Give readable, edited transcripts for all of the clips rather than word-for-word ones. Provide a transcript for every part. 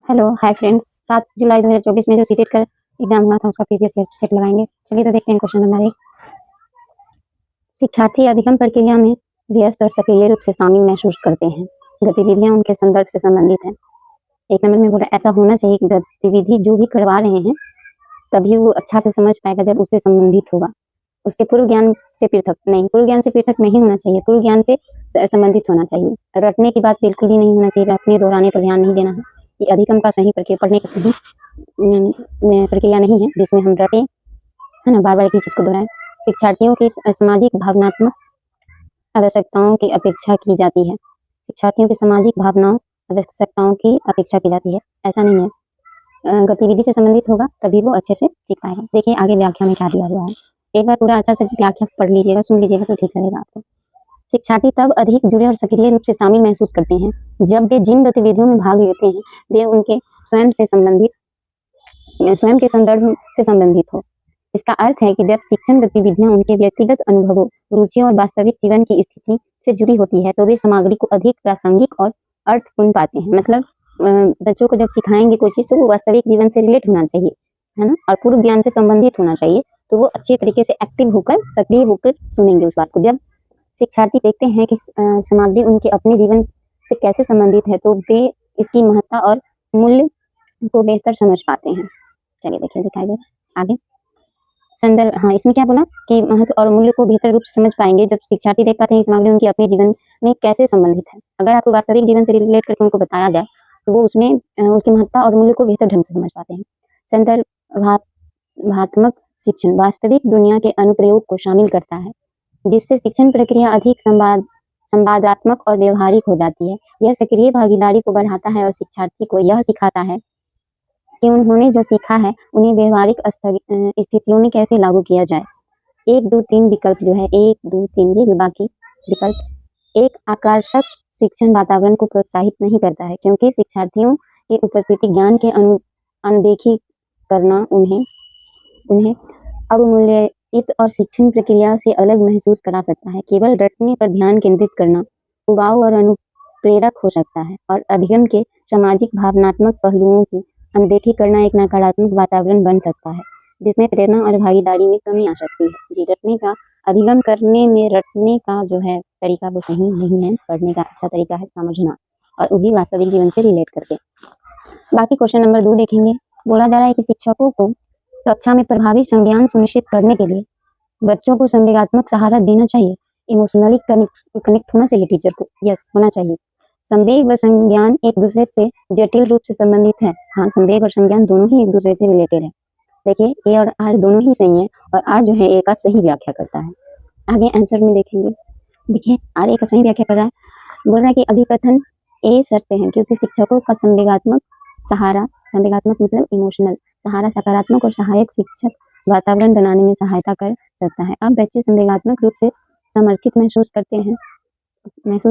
Hello, hi friends. 7 जुलाई 2024 में जो CTET का एग्जाम हुआ था उसका प्रीवियस ईयर सेट लगाएंगे। चलिए तो देखते हैं क्वेश्चन नंबर 1। शिक्षार्थी अधिगम प्रक्रिया में व्यस्त और सक्रिय रूप से शामिल महसूस करते हैं। गतिविधियां उनके संदर्भ से संबंधित हैं। 1 नंबर में बोला ऐसा होना चाहिए कि गतिविधि जो भी करवा रहे हैं तभी वो अच्छा से समझ पाएगा जब उससे संबंधित होगा। उसके पूर्व ज्ञान से पृथक नहीं, पूर्व ज्ञान से पृथक नहीं होना चाहिए, पूर्व ज्ञान से संबंधित होना चाहिए। रटने की बात बिल्कुल ही नहीं होना चाहिए, रटने दोहराने पर ध्यान नहीं देना है। ये अधिगम का सही प्रक्रिया, पढ़ने का सही प्रक्रिया नहीं है जिसमें हम रटें, है ना, बार बार एक ही चीज को दोहराएं। शिक्षार्थियों की सामाजिक भावनात्मक आवश्यकताओं की अपेक्षा की जाती है। शिक्षार्थियों की सामाजिक भावनाओं आवश्यकताओं की अपेक्षा की जाती है, ऐसा नहीं है। गतिविधि से संबंधित होगा तभी वो अच्छे से सीख पाएगा। देखिए आगे व्याख्या में क्या दिया हुआ है, एक बार पूरा अच्छा से व्याख्या पढ़ लीजिएगा, सुन लीजिएगा तो ठीक लगेगा आपको। शिक्षार्थी तब अधिक जुड़े और सक्रिय रूप से शामिल महसूस करते हैं जब वे जिन गतिविधियों में भाग लेते हैं वे उनके स्वयं के संदर्भ से संबंधित हो। इसका अर्थ है कि जब शिक्षण गतिविधियां उनके व्यक्तिगत अनुभवों, रुचियों और वास्तविक जीवन की स्थिति से जुड़ी होती है तो वे सामग्री को अधिक प्रासंगिक और अर्थपूर्ण पाते हैं। मतलब बच्चों को जब सिखाएंगे कोई चीज तो वो वास्तविक जीवन से रिलेट होना चाहिए, है ना, और पूर्व ज्ञान से संबंधित होना चाहिए, तो वो अच्छे तरीके से एक्टिव होकर, सक्रिय होकर सुनेंगे उस बात को। जब शिक्षार्थी देखते हैं कि सामग्री उनके अपने जीवन से कैसे संबंधित है तो वे इसकी महत्ता और मूल्य को बेहतर समझ पाते हैं। चलिए देखिए दिखाई दे आगे संदर्भ। हाँ, इसमें क्या बोला कि महत्व और मूल्य को बेहतर रूप से समझ पाएंगे जब शिक्षार्थी देख पाते हैं सामग्री उनके अपने जीवन में कैसे संबंधित है। अगर आपको वास्तविक जीवन से रिलेट करके उनको बताया जाए तो वो उसमें उसकी महत्ता और मूल्य को बेहतर ढंग से समझ पाते हैं। संदर्भात्मक शिक्षण वास्तविक दुनिया के अनुप्रयोग को शामिल करता है, जिससे शिक्षण प्रक्रिया अधिक संवादात्मक और व्यवहारिक हो जाती है। यह सक्रिय भागीदारी को बढ़ाता है और शिक्षार्थी को यह सिखाता है कि उन्होंने जो सीखा है उन्हें व्यवहारिक स्थितियों में कैसे लागू किया जाए। 1, 2, 3 विकल्प जो है, 1, 2, 3 ये जो बाकी विकल्प एक आकर्षक शिक्षण वातावरण को प्रोत्साहित नहीं करता है, क्योंकि शिक्षार्थियों की उपस्थिति ज्ञान के अनदेखी करना उन्हें अवमूल्यित और शिक्षण प्रक्रिया से अलग महसूस करा सकता है। केवल रटने पर ध्यान केंद्रित करना उबाऊ और अनुप्रेरक हो सकता है और अधिगम के सामाजिक भावनात्मक पहलुओं की अनदेखी करना एक नकारात्मक वातावरण बन सकता है, जिसमें प्रेरणा और भागीदारी में कमी आ सकती है। जी, रटने का अधिगम करने में रटने का जो है तरीका वो सही नहीं है, पढ़ने का अच्छा तरीका है समझना, और वो भी वास्तविक जीवन से रिलेट करके। बाकी क्वेश्चन नंबर 2 देखेंगे। बोला जा रहा है कि शिक्षकों को कक्षा में प्रभावी संज्ञान सुनिश्चित करने के लिए बच्चों को संवेगात्मक सहारा देना चाहिए। इमोशनली कनेक्ट होना चाहिए टीचर को, यस होना चाहिए। संवेग व संज्ञान एक दूसरे से जटिल रूप से संबंधित है। हाँ, संवेग और संज्ञान दोनों ही एक दूसरे से रिलेटेड है। देखिए ए और आर दोनों ही सही है और आर जो है ए का सही व्याख्या करता है। आगे आंसर में देखेंगे। देखिए आर ए का सही व्याख्या कर रहा है, बोल रहा है कि अभिकथन ए शर्त है क्योंकि शिक्षकों का संवेगात्मक सहारा, संवेगात्मक मतलब इमोशनल सहारा सकारात्मक और सहायक शिक्षक वातावरण बनाने में सहायता कर सकता है। अब बच्चे संवेगात्मक रूप से समर्थित महसूस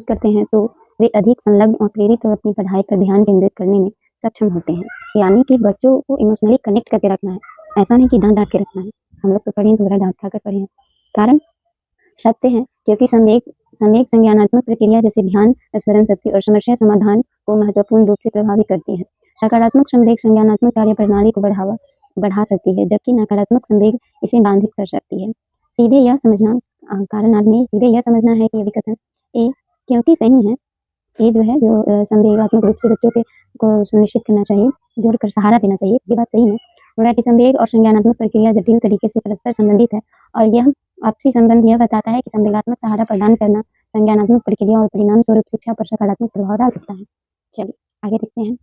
करते हैं तो वे अधिक संलग्न और प्रेरित और अपनी पढ़ाई पर ध्यान केंद्रित करने में सक्षम होते हैं। यानी कि बच्चों को इमोशनली कनेक्ट करके रखना है, ऐसा नहीं कि डांट के रखना है। हम लोग तो पढ़े तो बड़ा डांट खाकर पढ़े हैं। कारण सत्य है क्योंकि संवेग संज्ञानात्मक प्रक्रिया जैसे ध्यान, स्मरण शक्ति और समस्या समाधान को महत्वपूर्ण रूप से प्रभावित करती है। सकारात्मक संवेग संज्ञानात्मक कार्य प्रणाली को बढ़ा सकती है, जबकि नकारात्मक संवेग इसे बाधित कर सकती है। सीधे यह समझना कारण आदमी सीधे यह समझना है कि अभिकथन ए क्योंकि सही है, ये जो है जो संवेगात्मक रूप से बच्चों के को सुनिश्चित करना चाहिए, जोड़कर सहारा देना चाहिए, ये बात सही है। बोला कि संवेग और संज्ञानात्मक प्रक्रिया जटिल तरीके से परस्पर संबंधित है और यह आपसी संबंध यह बताता है कि संवेगात्मक सहारा प्रदान करना संज्ञानात्मक प्रक्रिया और परिणाम स्वरूप शिक्षा पर सकारात्मक प्रभाव डाल सकता है। चलिए आगे देखते हैं।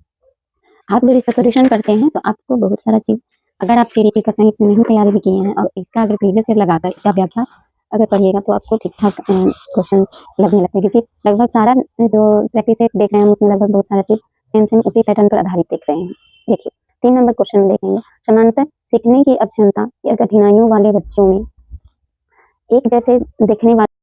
आप जब इसका सोल्यूशन करते हैं तो आपको बहुत सारा चीज, अगर आप सीडीपी का सही से नहीं तैयारी भी किए हैं और इसका अगर प्रीवियस ईयर लगाकर इसका व्याख्या अगर पढ़िएगा तो आपको ठीक ठाक क्वेश्चन लगने लगते हैं, क्योंकि लगभग सारा जो प्रैक्टिस सेट देख रहे हैं उसमें लगभग बहुत सारा चीज सेम उसी पैटर्न पर आधारित देख रहे हैं। देखिए 3 नंबर क्वेश्चन में देखेंगे। समानांतर सीखने की अक्षमता या कठिनाइयों वाले बच्चों में एक जैसे दिखने वाले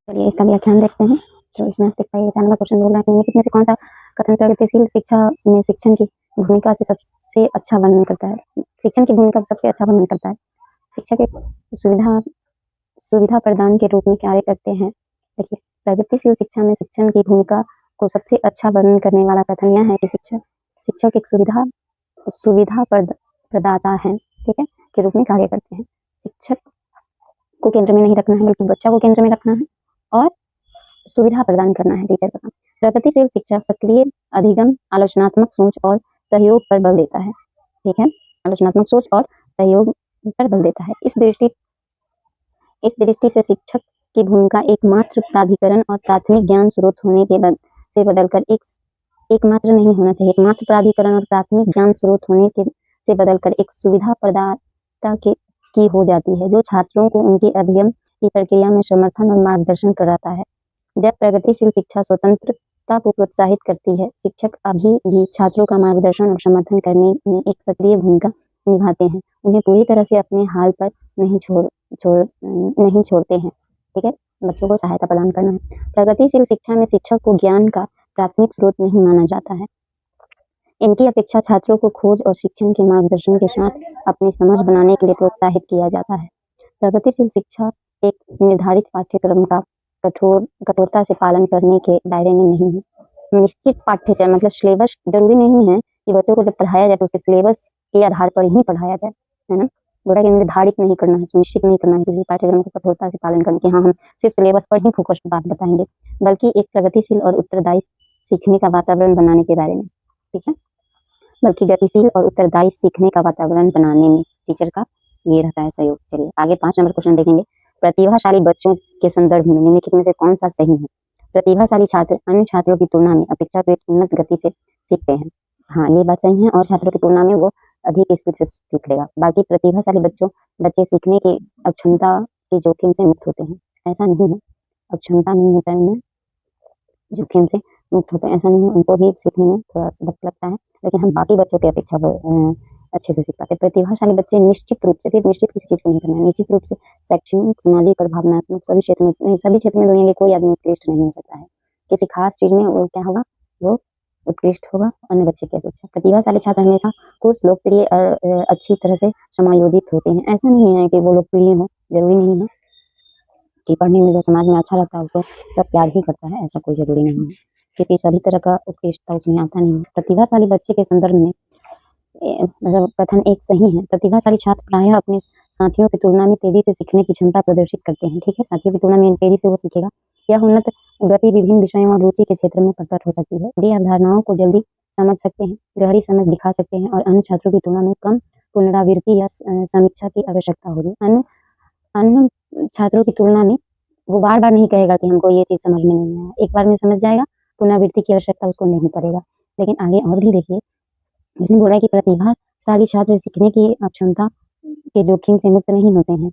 चलिए इसका व्याख्यान देखते हैं। तो इसमें देखता है 95 क्वेश्चन बोल रहा है कि निम्नलिखित में से कौन सा कथन प्रगतिशील शिक्षा में शिक्षण की भूमिका से सबसे अच्छा वर्णन करता है? शिक्षण की भूमिका सबसे अच्छा वर्णन करता है। शिक्षक एक सुविधा प्रदान के रूप में कार्य करते हैं। देखिए, प्रगतिशील शिक्षा में शिक्षण की भूमिका को सबसे अच्छा वर्णन करने वाला कथन यह है कि शिक्षक एक सुविधा प्रदाता है, ठीक है, के रूप में कार्य करते हैं। शिक्षक को केंद्र में नहीं रखना है बल्कि बच्चा को केंद्र में रखना है और सुविधा प्रदान करना है टीचर का काम। प्रगतिशील शिक्षा सक्रिय अधिगम, आलोचनात्मक सोच और सहयोग पर बल देता है, ठीक है, आलोचनात्मक सोच और सहयोग पर बल देता है। इस दृष्टि से शिक्षक की भूमिका एकमात्र प्राधिकरण और प्राथमिक ज्ञान स्रोत होने के से बदलकर एकमात्र नहीं होना चाहिए, एकमात्र प्राधिकरण और प्राथमिक ज्ञान स्रोत होने के से बदलकर एक सुविधा प्रदाता की हो जाती है, जो छात्रों को उनके अध्ययन की प्रक्रिया में समर्थन और मार्गदर्शन कराता है। जब प्रगतिशील शिक्षा स्वतंत्रता को प्रोत्साहित करती है, शिक्षक अभी भी छात्रों का मार्गदर्शन और समर्थन करने में एक सक्रिय भूमिका निभाते हैं, उन्हें पूरी तरह से अपने हाल पर नहीं छोड़ते हैं, ठीक है, बच्चों को सहायता प्रदान करना है। प्रगतिशील शिक्षा में शिक्षक को ज्ञान का प्राथमिक स्रोत नहीं माना जाता है। इनकी अपेक्षा छात्रों को खोज और शिक्षण के मार्गदर्शन के साथ अपनी समझ बनाने के लिए प्रोत्साहित किया जाता है। प्रगतिशील शिक्षा एक निर्धारित पाठ्यक्रम का कठोरता से पालन करने के दायरे में नहीं है। निश्चित पाठ्यक्रम मतलब सिलेबस जरूरी नहीं है कि बच्चों को जब पढ़ाया जाए तो उसके सिलेबस के आधार पर ही पढ़ाया जाए, है ना। बोला कि निर्धारित नहीं करना है, सुनिश्चित नहीं करना है किसी पाठ्यक्रम को कठोरता से पालन करने के, हाँ हम सिर्फ सिलेबस पर ही फोकस बात बताएंगे, बल्कि एक प्रगतिशील और उत्तरदायी सीखने का वातावरण बनाने के बारे में, ठीक है, बल्कि गतिशील और उत्तरदायी सीखने का वातावरण बनाने में टीचर का ये रहता है सहयोग। चलिए आगे 5 नंबर क्वेश्चन देखेंगे। प्रतिभाशाली बच्चों के संदर्भ में निम्नलिखित में से कौन सा सही है? प्रतिभाशाली छात्र अन्य छात्रों की तुलना में अपेक्षाकृत उन्नत गति से सीखते हैं। हाँ, ये बात सही है और छात्रों की तुलना में वो अधिक स्पीड से सीख लेगा। बाकी प्रतिभाशाली बच्चे सीखने की अक्षमता के जोखिम से मुक्त होते हैं। ऐसा नहीं है, अक्षमता नहीं होता है उन्हें, जोखिम से मुक्त होते हैं, ऐसा नहीं है, उनको भी सीखने में थोड़ा सा वक्त लगता है, लेकिन हम बाकी बच्चों की अपेक्षा वो अच्छे से सीख पाते हैं। प्रतिभाशाली बच्चे निश्चित रूप से, फिर निश्चित किसी चीज़ को नहीं करना है, निश्चित रूप से शैक्षणिक, सामाजिक और भावनात्मक सभी क्षेत्र में नहीं, सभी क्षेत्र में दुनिया के कोई आदमी उत्कृष्ट नहीं हो सकता है। किसी खास चीज़ में वो क्या होगा, वो उत्कृष्ट होगा अन्य बच्चे की अपेक्षा। प्रतिभाशाली छात्र हमेशा कुछ लोकप्रिय और अच्छी तरह से समायोजित होते हैं। ऐसा नहीं है कि वो लोकप्रिय हो, जरूरी नहीं है कि पढ़ने में जो समाज में अच्छा लगता है उसको सब प्यार ही करता है, ऐसा कोई ज़रूरी नहीं है, क्योंकि सभी तरह का उत्कृष्टता उसमें आता नहीं है। प्रतिभाशाली बच्चे के संदर्भ में मतलब कथन एक सही है। प्रतिभाशाली छात्र प्रायः अपने साथियों की तुलना में तेजी से सीखने की क्षमता प्रदर्शित करते हैं, ठीक है, साथियों की तुलना में तेजी से वो सीखेगा। यह उन्नत गति विभिन्न विषयों और रुचि के क्षेत्र में प्रकट हो सकती है। वे अवधारणाओं को जल्दी समझ सकते हैं, गहरी समझ दिखा सकते हैं और अन्य छात्रों की तुलना में कम पुनरावृत्ति या समीक्षा की आवश्यकता होगी। अन्य छात्रों की तुलना में वो बार-बार नहीं कहेगा कि हमको ये चीज़ समझ में नहीं आया, एक बार में समझ जाएगा, पुनरावृत्ति की आवश्यकता उसको नहीं पड़ेगा। लेकिन आगे और भी देखिए, इसमें बोला है कि प्रतिभाशाली छात्र सीखने की क्षमता के जोखिम से मुक्त नहीं होते हैं।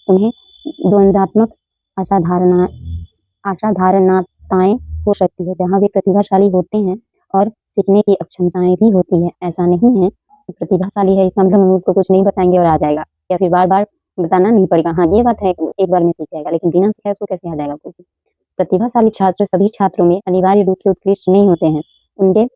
उन्हें द्वंद्वात्मक असाधारणताएं हो सकती है, जहाँ वे प्रतिभाशाली होते हैं और सीखने की अक्षमताएं भी होती है। ऐसा नहीं है कि प्रतिभाशाली है इसका मतलब हम उसको कुछ नहीं बताएंगे और आ जाएगा, या फिर बार-बार बताना नहीं पड़ेगा। हाँ, ये बात है कि एक बार में सीख जाएगा, लेकिन बिना सिखाए उसको कैसे आ जाएगा कोई चीज़। प्रतिभाशाली छात्र सभी छात्रों में अनिवार्य रूप से उत्कृष्ट नहीं होते हैं। उनके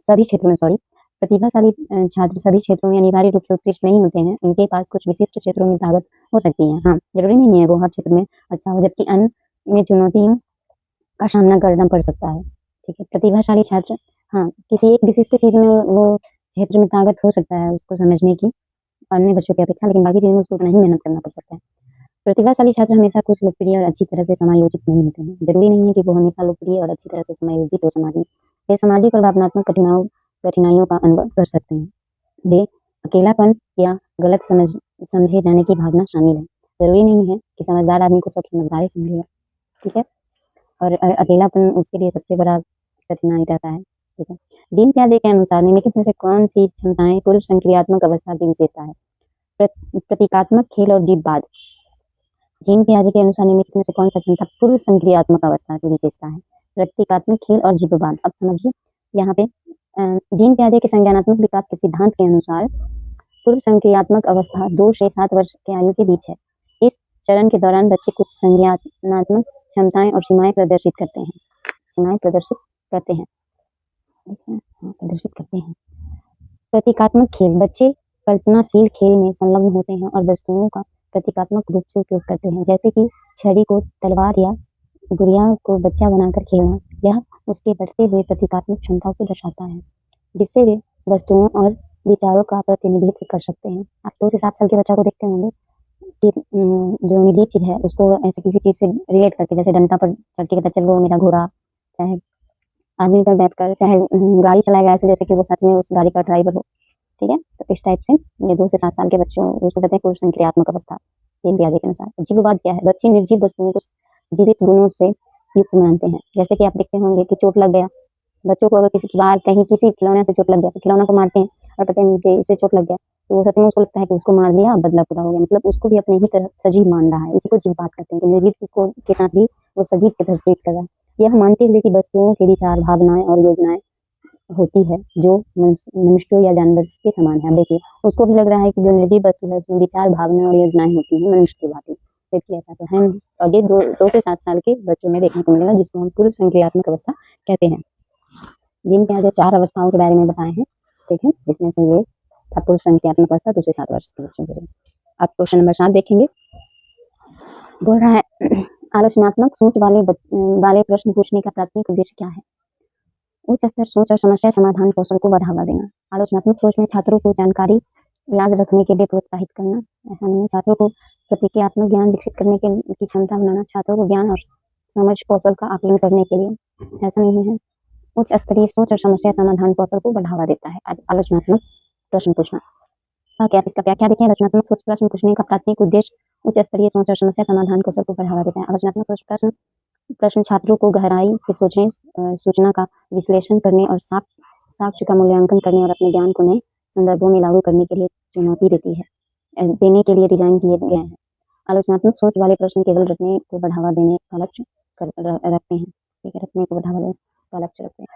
सभी क्षेत्रों में सॉरी प्रतिभाशाली छात्र सभी क्षेत्रों में अनिवार्य रूप से उत्कृष्ट नहीं होते हैं। उनके पास कुछ विशिष्ट क्षेत्रों में ताकत हो सकती है। हाँ, जरूरी नहीं है वो हर क्षेत्र में अच्छा हो, जबकि अन्य में चुनौतियों का सामना करना पड़ सकता है, ठीक है। प्रतिभाशाली छात्र हाँ, किसी एक विशिष्ट चीज़ में वो क्षेत्र में ताकत हो सकता है उसको समझने की अन्य बच्चों की अपेक्षा, लेकिन बाकी चीज़ों में उसको उतना ही मेहनत करना पड़ सकता है। प्रतिभाशाली छात्र हमेशा कुछ लोकप्रिय और अच्छी तरह से समायोजित नहीं होते हैं। जरूरी नहीं है कि वो हमेशा लोकप्रिय और अच्छी तरह से समायोजित हो समाज में। वे सामाजिक और भावनात्मक कठिनाइयों का अनुभव कर सकते हैं। वे अकेलापन या गलत समझे जाने की भावना शामिल है। जरूरी नहीं है कि समझदार आदमी को सब समझदार ही समझेगा, ठीक है, और अकेलापन उसके लिए सबसे बड़ा कठिनाई रहता है, ठीक है। जीन प्याजे के अनुसार निम्नलिखित में से कौन सी क्षमताएं पूर्व संक्रियात्मक अवस्था की विशेषता है? प्रतीकात्मक खेल और जीववाद। जीन पियाजे के अनुसार निम्नलिखित में से कौन सा क्षमता पूर्व संक्रियात्मक अवस्था की विशेषता है? प्रतीकात्मक खेल और जीववाद। अब समझिए यहाँ पे जीन पियाजे के संज्ञानात्मक विकास के सिद्धांत के अनुसार पूर्व संक्रियात्मक अवस्था 2 से 7 वर्ष की आयु के बीच है। इस चरण के दौरान बच्चे कुछ संज्ञानात्मक क्षमताएं और सीमाएं प्रदर्शित करते हैं। प्रतीकात्मक खेल। बच्चे कल्पनाशील खेल में संलग्न होते हैं और वस्तुओं का प्रतीकात्मक रूप से उपयोग करते हैं, जैसे कि छड़ी को तलवार या गुड़िया को बच्चा बनाकर खेलना। यह उसके बढ़ते हुए प्रतीकात्मक क्षमताओं को दर्शाता है, जिससे वे वस्तुओं और विचारों का प्रतिनिधित्व कर सकते हैं। आप 2 से 7 साल के बच्चा को देखते होंगे कि जो निर्जीव चीज है उसको ऐसे किसी चीज से रिलेट करके, जैसे डंडा पर चढ़ के कहता चल वो मेरा घोड़ा, चाहे आदमी पर बैठकर, चाहे गाड़ी चलाएगा ऐसे जैसे कि वो सच में उस गाड़ी का ड्राइवर हो। ठीक है, तो इस टाइप से ये 2 से 7 साल के बच्चों उसको कहते हैं पूर्व संक्रियात्मक अवस्था, पियाजे के अनुसार। जीववाद क्या है? बच्चे निर्जीव वस्तुओं को जीवित गुणों से युक्त मानते हैं। जैसे कि आप देखते होंगे कि चोट लग गया, बच्चों को अगर किसी की बाहर कहीं किसी खिलौने से चोट लग गया तो खिलौना को मारते हैं और कहते हैं कि इससे चोट लग गया, तो सच में उसको लगता है कि उसको मार दिया, बदला पूरा हो गया, मतलब उसको भी अपने ही तरह सजीव मान रहा है। इसी को जीववाद कहते हैं कि निर्जीव चीज को के साथ भी वो सजीव की तरह ट्रीट कर रहा है। यह मानते हुए कि वस्तुओं के विचार, भावनाएं और योजनाएं होती है जो मनुष्यों या जानवर के समान है। देखिए उसको भी लग रहा है कि जो निर्जीव वस्तु है उसमें विचार, भावनाएं और योजनाएं होती हैं मनुष्य की भांति, जबकि ऐसा तो है नहीं। और ये 2 से 7 साल के बच्चों में देखने को मिलेगा, जिसको हम पूर्व संक्रियात्मक अवस्था कहते हैं, जिनके आगे 4 अवस्थाओं के बारे में बताए हैं। ठीक है, जिसमें से ये था पूर्व संक्रियात्मक अवस्था 2 से 7 वर्ष के बच्चों के लिए। आप क्वेश्चन नंबर 7 देखेंगे। बोल रहा है आलोचनात्मक सोच वाले प्रश्न पूछने का प्राथमिक उद्देश्य क्या है? उच्च स्तर सोच और समस्या समाधान कौशल को बढ़ावा देना। आलोचनात्मक सोच में छात्रों को जानकारी याद रखने के लिए प्रोत्साहित करना। ऐसा नहीं है, छात्रों को प्रतिक्रियात्मक ज्ञान विकसित करने की क्षमता बनाना, छात्रों को ज्ञान और समझ कौशल का आकलन करने के लिए। ऐसा नहीं है, उच्च स्तरीय सोच और समस्या समाधान कौशल को बढ़ावा देता है आलोचनात्मक प्रश्न पूछना। क्या इसका व्याख्या देखें। रचनात्मक सोच प्रश्न पूछने का प्राथमिक उद्देश्य उच्च स्तरीय सोच और समस्या समाधान कौशल को बढ़ावा देता है। आलोचनात्मक सोच प्रश्न छात्रों को गहराई से सोचने, सूचना का विश्लेषण करने और साक्ष्य का मूल्यांकन करने और अपने ज्ञान को नए संदर्भों में लागू करने के लिए चुनौती देने के लिए डिजाइन किए गए हैं। आलोचनात्मक सोच वाले प्रश्न केवल रखने को बढ़ावा देने का लक्ष्य रखते हैं। ठीक है, रखने को बढ़ावा देने का लक्ष्य रखते हैं,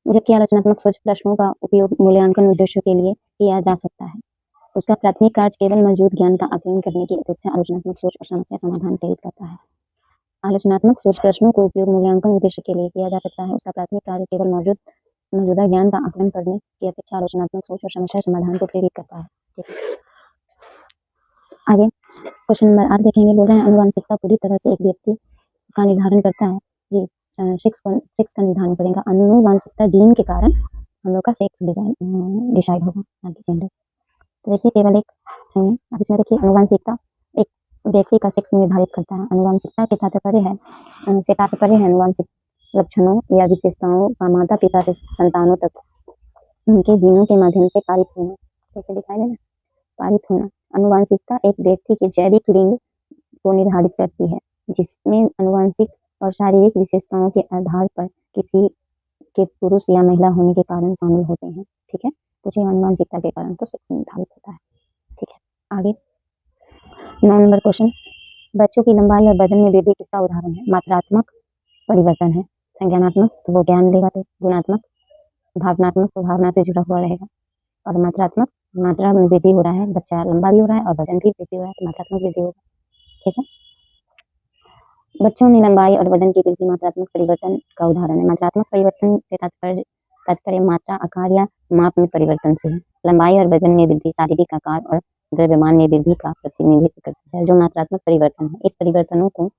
जबकि आलोचनात्मक सोच प्रश्नों का उपयोग मूल्यांकन उद्देश्यों के लिए किया जा सकता है। उसका प्राथमिक कार्य केवल मौजूद ज्ञान का आकलन करने की अपेक्षा आलोचनात्मक सोच और समस्या समाधान प्रेरित करता है। आलोचनात्मक सोच प्रश्नों को उपयोग मूल्यांकन उद्देश्य के लिए किया जा सकता है। उसका प्राथमिक कार्य केवल मौजूदा ज्ञान का आकलन करने की अपेक्षा आलोचनात्मक सोच और समस्या समाधान को प्रेरित करता है। ठीक है, आगे क्वेश्चन नंबर 8 देखेंगे। बोल रहे हैं आनुवांशिकता पूरी तरह से एक व्यक्ति का निर्धारण करता है। जी 6 का निर्धारण करेगा। आनुवांशिकता जीन के कारण हम लोग का सेक्स डिसाइड होगा, जेंडर। तो देखिए केवल एक चाहिए। अब इसमें देखिए आनुवांशिकता एक व्यक्ति का सेक्स निर्धारित करता है। आनुवांशिकता के तात्पर्य है आनुवांशिक लक्षणों या विशेषताओं का माता पिता से संतानों तक उनके जीनों के माध्यम से पारित होना। कैसे दिखाई देना? पारित होना। आनुवांशिकता एक व्यक्ति के जैविक लिंग को निर्धारित करती है, जिसमें आनुवांशिक और शारीरिक विशेषताओं के आधार पर किसी के पुरुष या महिला होने के कारण शामिल होते हैं। ठीक है, कुछ आनुवांशिकता के कारण तो सेक्स निर्धारित होता है। ठीक है, आगे 9 नंबर क्वेश्चन। बच्चों की लंबाई और वजन में वृद्धि किसका उदाहरण है? मात्रात्मक परिवर्तन है। संज्ञानात्मक तो वो ज्ञान लेगा, तो गुणात्मक, भावनात्मक तो भावना से जुड़ा हुआ रहेगा, और मात्रात्मक मात्रा में वृद्धि हो रहा है, बच्चा लंबा भी हो रहा है और वजन भी वृद्धि हो रहा है, तो मात्रात्मक वृद्धि होगा। ठीक है, बच्चों में लंबाई और वजन की वृद्धि मात्रात्मक परिवर्तन का उदाहरण है। मात्रात्मक परिवर्तन से तात्पर्य मात्रा, आकार या माप में परिवर्तन से है। लंबाई और वजन में वृद्धि शारीरिक आकार और द्रव्यमान में वृद्धि का प्रतिनिधित्व करती है। जो मात्रात्मक परिवर्तन है, इस परिवर्तनों को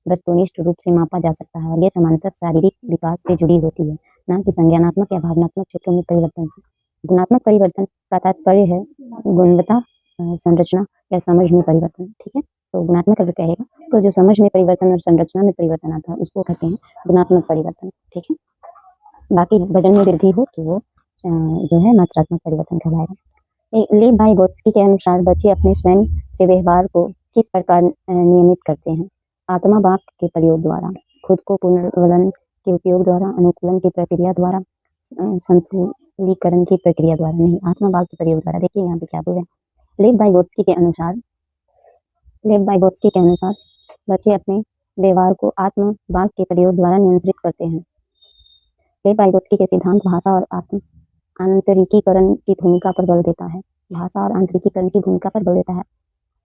वस्तुनिष्ठ रूप से मापा जा सकता है और ये सामान्यतः शारीरिक विकास से जुड़ी होती है, न कि संज्ञानात्मक या भावनात्मक क्षेत्रों में परिवर्तन से। गुणात्मक परिवर्तन का तात्पर्य है गुणवत्ता, संरचना या समझ में परिवर्तन। ठीक है, तो गुणात्मक अगर कहेगा तो जो समझ में परिवर्तन और संरचना में परिवर्तन आता है उसको कहते हैं गुणात्मक परिवर्तन। ठीक है, बाकी वजन में वृद्धि हो तो वो जो है मात्रात्मक परिवर्तन कहलाएगा। लेव-वाइगोत्स्की के अनुसार बच्चे अपने स्वयं से व्यवहार को किस प्रकार नियमित करते हैं? आत्मा वाक्य के प्रयोग द्वारा, खुद को पुनर्वलन के उपयोग द्वारा, अनुकूलन की प्रक्रिया द्वारा, संतुलीकरण की प्रक्रिया द्वारा। नहीं, आत्मा वाक्य के प्रयोग द्वारा। देखिए यहाँ पे क्या बोल रहे हैं। लेव-वाइगोत्स्की के अनुसार बच्चे अपने व्यवहार को आत्म वाक्य के प्रयोग द्वारा नियंत्रित करते हैं। लेव-वाइगोत्स्की के सिद्धांत भाषा और आंतरिकीकरण की भूमिका पर बल देता है। भाषा और आंतरिकीकरण की भूमिका पर बल देता है।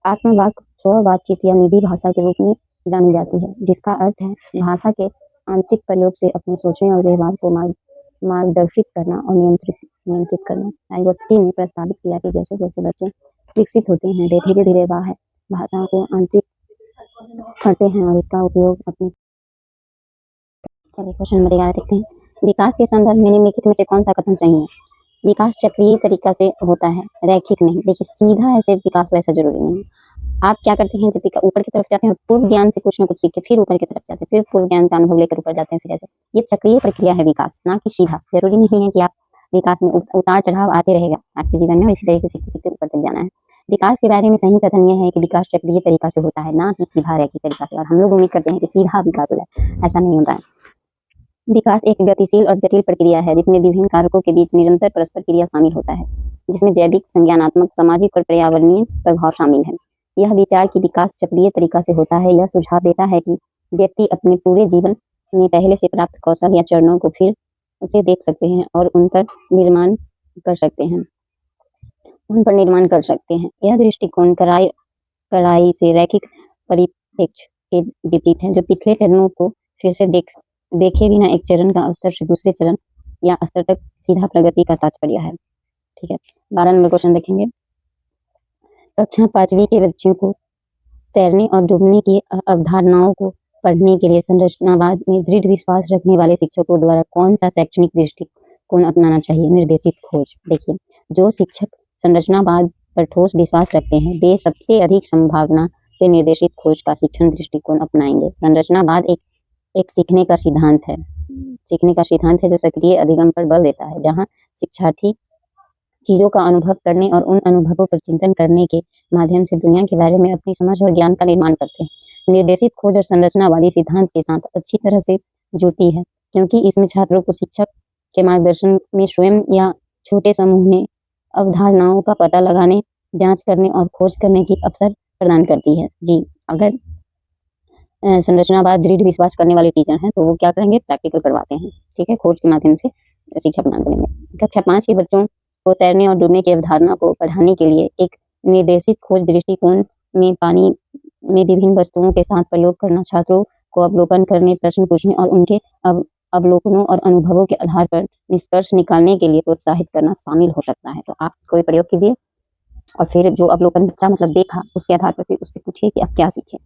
आत्मवाक स्व बातचीत या निजी भाषा के रूप में जानी जाती है, जिसका अर्थ है भाषा के आंतरिक प्रयोग से अपने सोचने और व्यवहार को मार्गदर्शित करना और नियंत्रित करना। वाइगोत्स्की ने प्रस्तावित किया कि जैसे जैसे बच्चे विकसित होते हैं, वे धीरे धीरे भाषा को आंतरिक करते हैं और इसका उपयोग अपने। चलिए क्वेश्चन नंबर 11 देखते हैं। विकास के संदर्भ में निम्नलिखित में से कौन सा कथन सही है? विकास चक्रीय तरीका से होता है, रैखिक नहीं। देखिए सीधा ऐसे विकास वैसा जरूरी नहीं है। आप क्या करते हैं, जब ऊपर की तरफ जाते हैं पूर्व ज्ञान से कुछ ना कुछ सीख के फिर ऊपर की तरफ जाते हैं, फिर पूर्व ज्ञान का अनुभव लेकर ऊपर जाते हैं, फिर ऐसे ये चक्रीय प्रक्रिया है विकास, ना कि सीधा। जरूरी नहीं है कि आप विकास में उतार चढ़ाव आते रहेगा आपके जीवन में और इसी तरीके से सीखते सीखते ऊपर तक जाना है। विकास के बारे में सही कथन यह है कि विकास चक्रीय तरीका से होता है, ना कि सीधा रैखिक तरीका से। और हम लोग उम्मीद करते हैं कि सीधा विकास हो जाए, ऐसा नहीं होता है। विकास एक गतिशील और जटिल प्रक्रिया है जिसमें विभिन्न कारकों के बीच निरंतर परस्पर क्रिया शामिल होता है, जिसमें जैविक, संज्ञानात्मक, सामाजिक और पर्यावरणीय प्रभाव शामिल है। यह विचार कि विकास चक्रीय तरीका से होता है, यह सुझाव देता है कि व्यक्ति अपने पूरे जीवन में पहले से प्राप्त कौशल या चरणों को फिर से देख सकते हैं और उन पर निर्माण कर सकते हैं। यह दृष्टिकोण कड़ाई से रैखिक परिप्रेक्ष्य के विपरीत है, जो पिछले चरणों को फिर से देखे बिना एक चरण का स्तर से दूसरे चरण या स्तर तक सीधा प्रगति का तात्पर्य है। ठीक है, 12 नंबर क्वेश्चन देखेंगे। कक्षा 5वीं के बच्चों को तैरने और डूबने की अवधारणाओं को पढ़ने के लिए संरचनावाद में दृढ़ विश्वास रखने वाले शिक्षकों द्वारा कौन सा शैक्षणिक दृष्टिकोण अपनाना चाहिए? निर्देशित खोज। देखिए, जो शिक्षक संरचनावाद पर ठोस विश्वास रखते हैं वे सबसे अधिक संभावना से निर्देशित खोज का शिक्षण दृष्टिकोण अपनाएंगे। संरचनावाद एक सीखने का सिद्धांत है जो सक्रिय अधिगम पर बल देता है, जहां शिक्षार्थी चीजों का अनुभव करने और उन अनुभवों पर चिंतन करने के माध्यम से दुनिया के बारे में अपनी समझ और ज्ञान का निर्माण करते हैं। निर्देशित खोज और संरचनावादी सिद्धांत के साथ अच्छी तरह से जुड़ती है, क्योंकि इसमें छात्रों को शिक्षक के मार्गदर्शन में स्वयं या छोटे समूह में अवधारणाओं का पता लगाने, जांच करने और खोज करने की अवसर प्रदान करती है। जी, अगर संरचनावाद दृढ़ विश्वास करने वाले टीचर हैं तो वो क्या करेंगे? प्रैक्टिकल करवाते हैं। ठीक है, खोज के माध्यम से शिक्षा प्रदान करेंगे। कक्षा 5 के बच्चों को तैरने और डूबने की अवधारणा को पढ़ाने के लिए एक निर्देशित खोज दृष्टिकोण में पानी में विभिन्न वस्तुओं के साथ प्रयोग करना, छात्रों को अवलोकन करने, प्रश्न पूछने और उनके अवलोकनों और अनुभवों के आधार पर निष्कर्ष निकालने के लिए प्रोत्साहित करना शामिल हो सकता है। तो आप कोई प्रयोग कीजिए और फिर जो अवलोकन बच्चा देखा उसके आधार पर फिर उससे पूछिए कि आप क्या सीखे।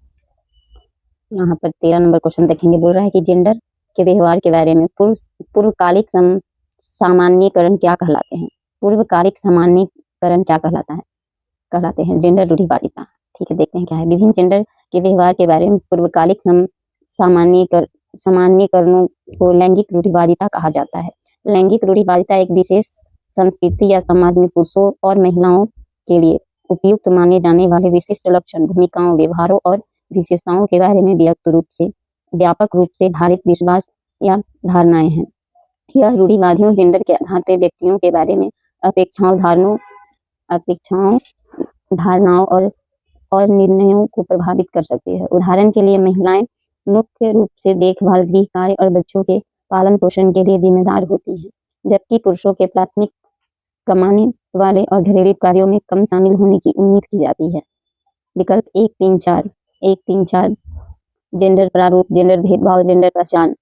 यहाँ पर 13 नंबर क्वेश्चन देखेंगे। बोल रहा है कि जेंडर के व्यवहार के बारे में पूर्वकालिक सामान्यीकरण क्या कहलाते हैं? पूर्वकालिक सामान्यीकरण क्या कहलाते हैं? जेंडर रूढ़िवादिता। ठीक है, देखते हैं क्या है। विभिन्न जेंडर के व्यवहार के बारे में पूर्वकालिक सामान्यीकरणों को लैंगिक रूढ़िवादिता कहा जाता है। लैंगिक रूढ़िवादिता एक विशेष संस्कृति या समाज में पुरुषों और महिलाओं के लिए उपयुक्त माने जाने वाले विशिष्ट लक्षण, भूमिकाओं, व्यवहारों और विशेषताओं के बारे में व्यापक रूप से धारित विश्वास या धारणाएं हैं। यह रूढ़िवादियों जेंडर के आधार पर व्यक्तियों के बारे में अपेक्षाओं, धारणाओं और निर्णयों को प्रभावित कर सकती है। उदाहरण के लिए महिलाएं मुख्य रूप से देखभाल, गृह कार्य और बच्चों के पालन पोषण के लिए जिम्मेदार होती हैं, जबकि पुरुषों के प्राथमिक कमाने वाले और घरेलू कार्यों में कम शामिल होने की उम्मीद की जाती है। विकल्प 1-3-4 जेंडर प्रारूप, जेंडर भेदभाव, जेंडर पहचान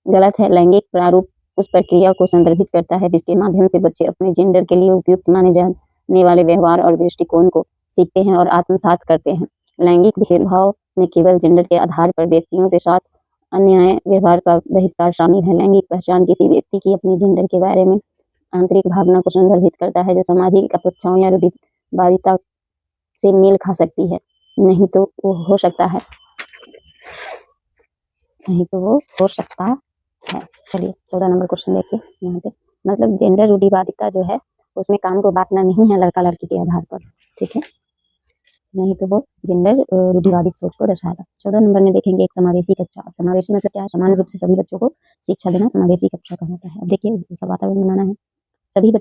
गलत है। लैंगिक प्रारूप उस प्रक्रिया को संदर्भित करता है जिसके माध्यम से बच्चे अपने जेंडर के लिए उपयुक्त माने जाने वाले व्यवहार और दृष्टिकोण को सीखते हैं और आत्मसात करते हैं। लैंगिक भेदभाव में केवल जेंडर के आधार पर व्यक्तियों के साथ अन्याय व्यवहार का बहिष्कार शामिल है। लैंगिक पहचान किसी व्यक्ति की अपनी जेंडर के बारे में आंतरिक भावना को संदर्भित करता है जो सामाजिक अपेक्षाओं या रूढ़िवादिता से मेल खा सकती है, नहीं तो वो हो सकता है। चलिए 14 नंबर क्वेश्चन देखिए। यहाँ पे मतलब जेंडर रूढ़िवादिता जो है उसमें काम को बांटना नहीं है लड़का लड़की के आधार पर। ठीक है, नहीं तो वो जेंडर रूढ़िवादित सोच को दर्शाएगा। 14 नंबर में देखेंगे एक समावेशी कक्षा। समावेशी मतलब क्या है? समान रूप से सभी बच्चों को शिक्षा देना समावेशी कक्षा कहलाता है। अब देखिए सब वातावरण बनाना है। सभी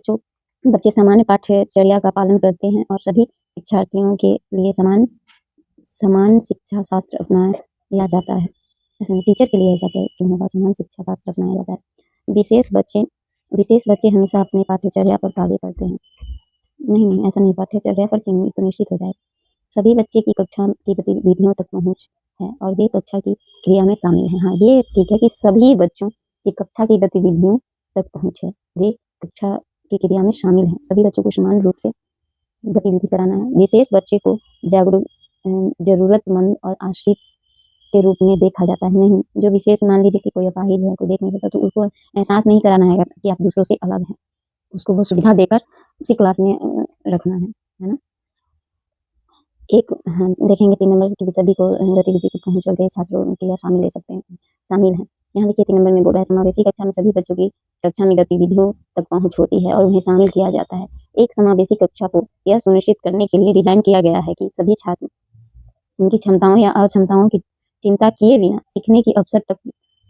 बच्चे सामान्य पाठ्यचर्या का पालन करते हैं और सभी शिक्षार्थियों के लिए समान शिक्षा शास्त्र अपनाया जाता है। टीचर के लिए ऐसा क्यों होगा? समान शिक्षा शास्त्र अपनाया जाता है। विशेष बच्चे हमेशा अपनी पाठ्यचर्या पर कार्य करते हैं। नहीं, ऐसा नहीं, पाठ्यचर्या पर क्यों, तो निश्चित हो जाए। सभी बच्चे की कक्षा की गतिविधियों तक पहुँच है और वे कक्षा की क्रिया में शामिल हैं। हाँ, ये ठीक है कि सभी बच्चों की कक्षा की गतिविधियों तक पहुँच है, वे कक्षा की क्रिया में शामिल हैं। सभी बच्चों को समान रूप से गतिविधि कराना है। विशेष बच्चे को जागरूक ज़रूरतमंद और आश्रित के रूप में देखा जाता है। नहीं, जो विशेष मान लीजिए कि कोई अपाहिज है, कोई देख नहीं सकता, तो उसको एहसास नहीं कराना है कि आप दूसरों से अलग हैं। उसको वो सुविधा देकर उसी क्लास में रखना है ना? एक हाँ, देखेंगे 3 नंबर की सभी को गतिविधि की पहुँच और वे छात्रों के लिए शामिल ले सकते हैं शामिल हैं। यहाँ देखिए 3 नंबर में बोल रहा है समावेशी कक्षा में सभी बच्चों की कक्षा में गतिविधियों तक पहुँच होती है और उन्हें शामिल किया जाता है। एक समावेशी कक्षा को यह सुनिश्चित करने के लिए डिज़ाइन किया गया है कि सभी छात्र उनकी क्षमताओं या अक्षमताओं की चिंता किए बिना सीखने की अवसर तक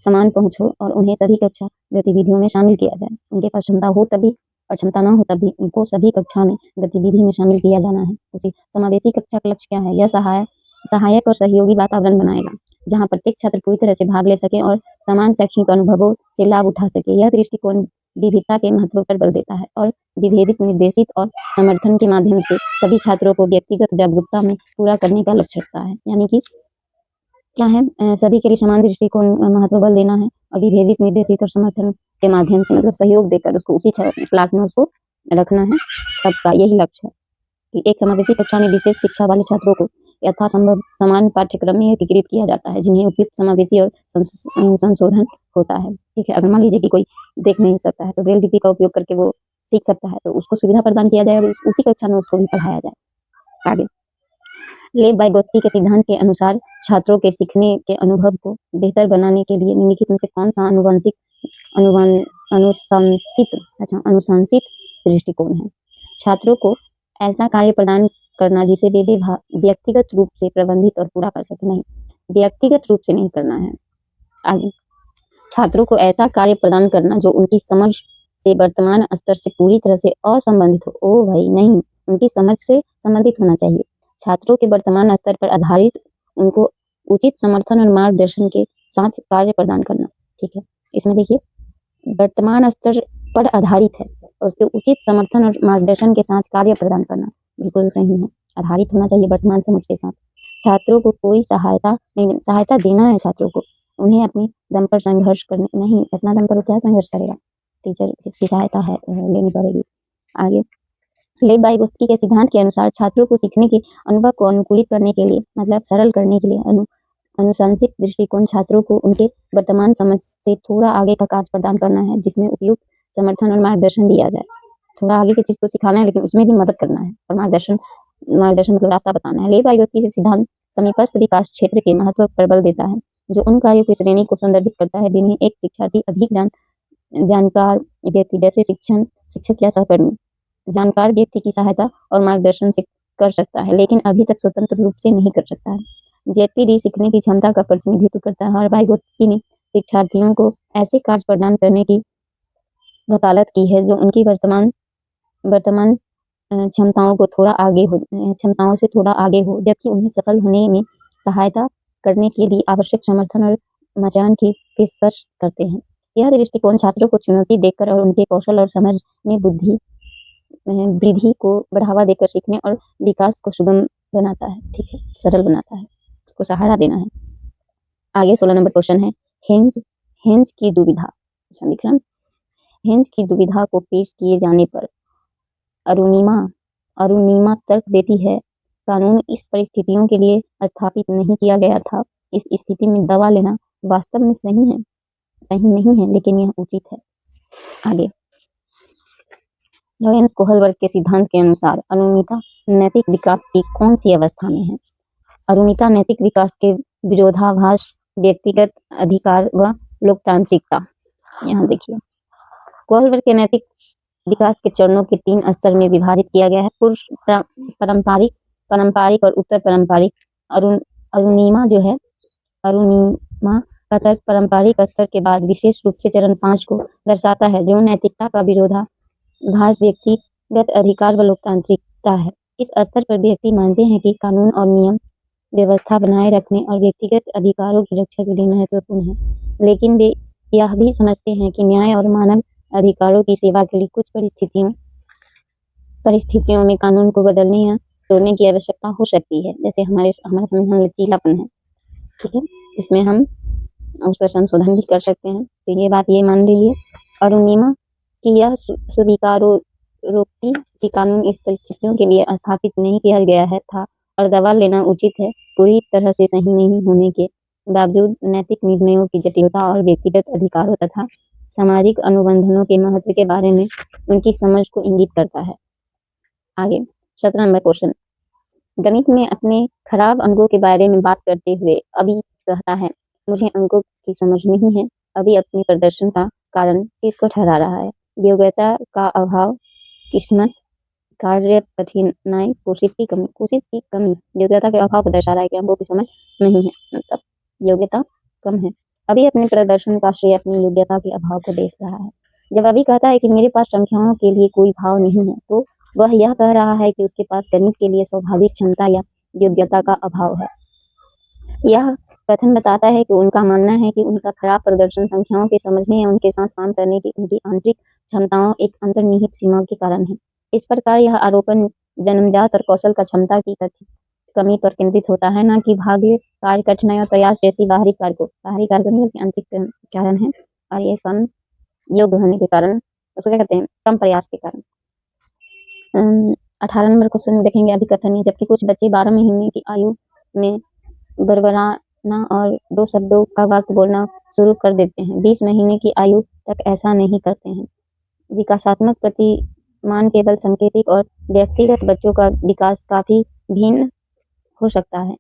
समान पहुँच हो और उन्हें सभी कक्षा गतिविधियों में शामिल किया जाए। उनके पास क्षमता हो तभी और क्षमता ना हो तभी उनको सभी कक्षा में गतिविधि में शामिल किया जाना है। उसी समावेशी कक्षा का लक्ष्य क्या है? यह सहायक और सहयोगी वातावरण बनाएगा, जहाँ प्रत्येक छात्र पूरी तरह से भाग ले सके और समान शैक्षणिक अनुभवों से लाभ उठा सके। यह दृष्टिकोण विविधता के महत्व पर बल देता है और विभेदित, निर्देशित और समर्थन के माध्यम से सभी छात्रों को व्यक्तिगत जागरूकता में पूरा करने का लक्ष्य रखता है। यानी कि क्या है, सभी के लिए समान दृष्टिकोण महत्व बल देना है और विभेदित, निर्देशित और समर्थन के माध्यम से मतलब सहयोग देकर उसको उसी क्लास में उसको रखना है। सबका यही लक्ष्य है कि एक समावेशी कक्षा में विशेष शिक्षा वाले छात्रों को यथासंभव समान पाठ्यक्रम में एकीकृत किया जाता है, जिन्हें उपयुक्त समावेशी और संशोधन होता है। ठीक है, अगर मान लीजिए कि कोई देख नहीं सकता है तो ब्रेल लिपि का उपयोग करके वो सीख सकता है, तो उसको सुविधा प्रदान किया जाए और उसी कक्षा में उसको भी पढ़ाया जाए। आगे लेब वाइगोत्स्की के सिद्धांत के अनुसार छात्रों के सीखने के अनुभव को बेहतर बनाने के लिए निम्नलिखित में से कौन सा अनुशंसित दृष्टिकोण है? छात्रों को ऐसा कार्य प्रदान करना जिसे वे व्यक्तिगत रूप से प्रबंधित और पूरा कर सके। नहीं, व्यक्तिगत रूप से नहीं करना है। आगे छात्रों को ऐसा कार्य प्रदान करना जो उनकी समझ से वर्तमान स्तर से पूरी तरह से असंबंधित हो। ओ भाई नहीं, उनकी समझ से संबंधित होना चाहिए। छात्रों के वर्तमान स्तर पर आधारित उनको उचित समर्थन और मार्गदर्शन के साथ कार्य प्रदान करना। ठीक है, इसमें देखिए वर्तमान स्तर पर आधारित है और उसके उचित समर्थन और मार्गदर्शन के साथ कार्य प्रदान करना बिल्कुल सही है। आधारित होना चाहिए वर्तमान समझ के साथ। छात्रों को कोई सहायता देना है छात्रों को, उन्हें अपनी दम पर संघर्ष करने नहीं, अपना दम पर वो क्या संघर्ष करेगा? टीचर किसकी सहायता है लेनी पड़ेगी। आगे लेब वाइगोत्स्की के सिद्धांत के अनुसार छात्रों को सीखने के अनुभव को अनुकूलित करने के लिए मतलब सरल करने के लिए अनुशंसित दृष्टिकोण छात्रों को उनके वर्तमान समझ से थोड़ा आगे का कार्य प्रदान करना है, जिसमें उपयुक्त समर्थन और मार्गदर्शन दिया जाए। थोड़ा आगे की चीज को सिखाना है लेकिन उसमें भी मदद करना है और मार्गदर्शन मतलब रास्ता बताना है। लेब वाइगोत्स्की के सिद्धांत समीपस्थ विकास क्षेत्र के महत्व पर बल देता है, जो उन कार्यों की श्रेणी को संदर्भित करता है जिन्हें एक शिक्षार्थी अधिक जानकार व्यक्ति जैसे शिक्षक या सहकर्मी जानकार व्यक्ति की सहायता और मार्गदर्शन से कर सकता है, लेकिन अभी तक स्वतंत्र रूप से नहीं कर सकता है। जेपीडी सीखने की क्षमता का प्रतिनिधित्व करता है और वाइगोत्स्की ने शिक्षार्थियों को ऐसे कार्य प्रदान करने की वकालत की है जो उनकी वर्तमान क्षमताओं से थोड़ा आगे हो, जबकि उन्हें सफल होने में सहायता करने के लिए आवश्यक समर्थन और मचान की पेशकश करते हैं। यह दृष्टिकोण छात्रों को चुनौती देकर और उनके कौशल और समझ में वृद्धि को बढ़ावा देकर सीखने और विकास को सुगम बनाता है। ठीक है, सरल बनाता है, उसको सहारा देना है। आगे 16 नंबर क्वेश्चन है हेंज की दुविधा। अच्छा लिख रहा हूं, हेंज की दुविधा को पेश किए जाने पर अरुणिमा तर्क देती है, कानून इस परिस्थितियों के लिए स्थापित नहीं किया गया था। इस स्थिति में दवा लेना वास्तव में सही नहीं है, लेकिन यह उचित है। आगे लॉरेंस कोहलबर्ग के सिद्धांत के अनुसार अरुणिता नैतिक विकास की कौन सी अवस्था में है? अरुणिता नैतिक विकास के विरोधाभास व्यक्तिगत अधिकार व लोकतांत्रिकता। यहाँ देखिए कोहलबर्ग के नैतिक विकास के चरणों के 3 स्तर में विभाजित किया गया है, पूर्व पारंपरिक और उत्तर पारंपरिक। अरुणिमा का तर्क पारंपरिक स्तर के बाद विशेष रूप से चरण 5 को दर्शाता है, जो नैतिकता का विरोधाभास व्यक्तिगत अधिकार व लोकतांत्रिकता है। इस स्तर पर व्यक्ति मानते हैं कि कानून और नियम व्यवस्था बनाए रखने और व्यक्तिगत अधिकारों की रक्षा के लिए महत्वपूर्ण है, लेकिन वे यह भी समझते हैं कि न्याय और मानव अधिकारों की सेवा के लिए कुछ परिस्थितियों में कानून को बदलने या तोड़ने की आवश्यकता हो सकती है। जैसे हमारा संविधान लचीलापन है, ठीक है, जिसमें हम उस पर संशोधन भी कर सकते हैं। तो ये बात ये मान लीजिए। अरुणिमा कि यह स्वीकारोक्ति कि कानून इस परिस्थितियों के लिए स्थापित नहीं किया गया है था और दवा लेना उचित है, पूरी तरह से सही नहीं होने के बावजूद नैतिक निर्णयों की जटिलता और व्यक्तिगत अधिकारों तथा सामाजिक अनुबंधनों के महत्व के बारे में उनकी समझ को इंगित करता है। आगे 17 नंबर क्वेश्चन, गणित में अपने खराब अंकों के बारे में बात करते हुए अभी कहता है, मुझे अंकों की समझ नहीं है। अभी अपने प्रदर्शन का कारण किसको ठहरा रहा है? योग्यता का अभाव, किस्मत, कार्य कठिनाई, कोशिश की कमी। योग्यता के अभाव को दर्शा रहा है कि अंकों की समझ नहीं है, मतलब योग्यता कम है। अभी अपने प्रदर्शन का श्रेय अपनी योग्यता के अभाव को देख रहा है। जब अभी कहता है कि मेरे पास संख्याओं के लिए कोई भाव नहीं है, तो वह यह कह रहा है कि उसके पास गणित के लिए स्वाभाविक क्षमता या योग्यता का अभाव है। यह कथन बताता है कि उनका मानना है कि उनका खराब प्रदर्शन संख्याओं के समझने या उनके साथ काम करने की उनकी आंतरिक क्षमताओं एक अंतर्निहित सीमा के कारण है। इस प्रकार यह आरोपण जन्मजात और कौशल का क्षमता की कथित कमी पर केंद्रित होता है, न कि भाग्य, कार्य कठिनाई और प्रयास जैसी बाहरी कारकों नहीं बल्कि आंतरिक कारण है, और ये कम योग्य होने के कारण, उसको क्या कहते हैं, कम प्रयास के कारण। 18 नंबर क्वेश्चन देखेंगे अभिकथन, जबकि कुछ बच्चे 12 महीने की आयु में बड़बड़ाना और 2 शब्दों का वाक्य बोलना शुरू कर देते हैं, 20 महीने की आयु तक ऐसा नहीं करते हैं। विकासात्मक प्रतिमान केवल सांकेतिक और व्यक्तिगत बच्चों का विकास काफी भिन्न हो सकता है।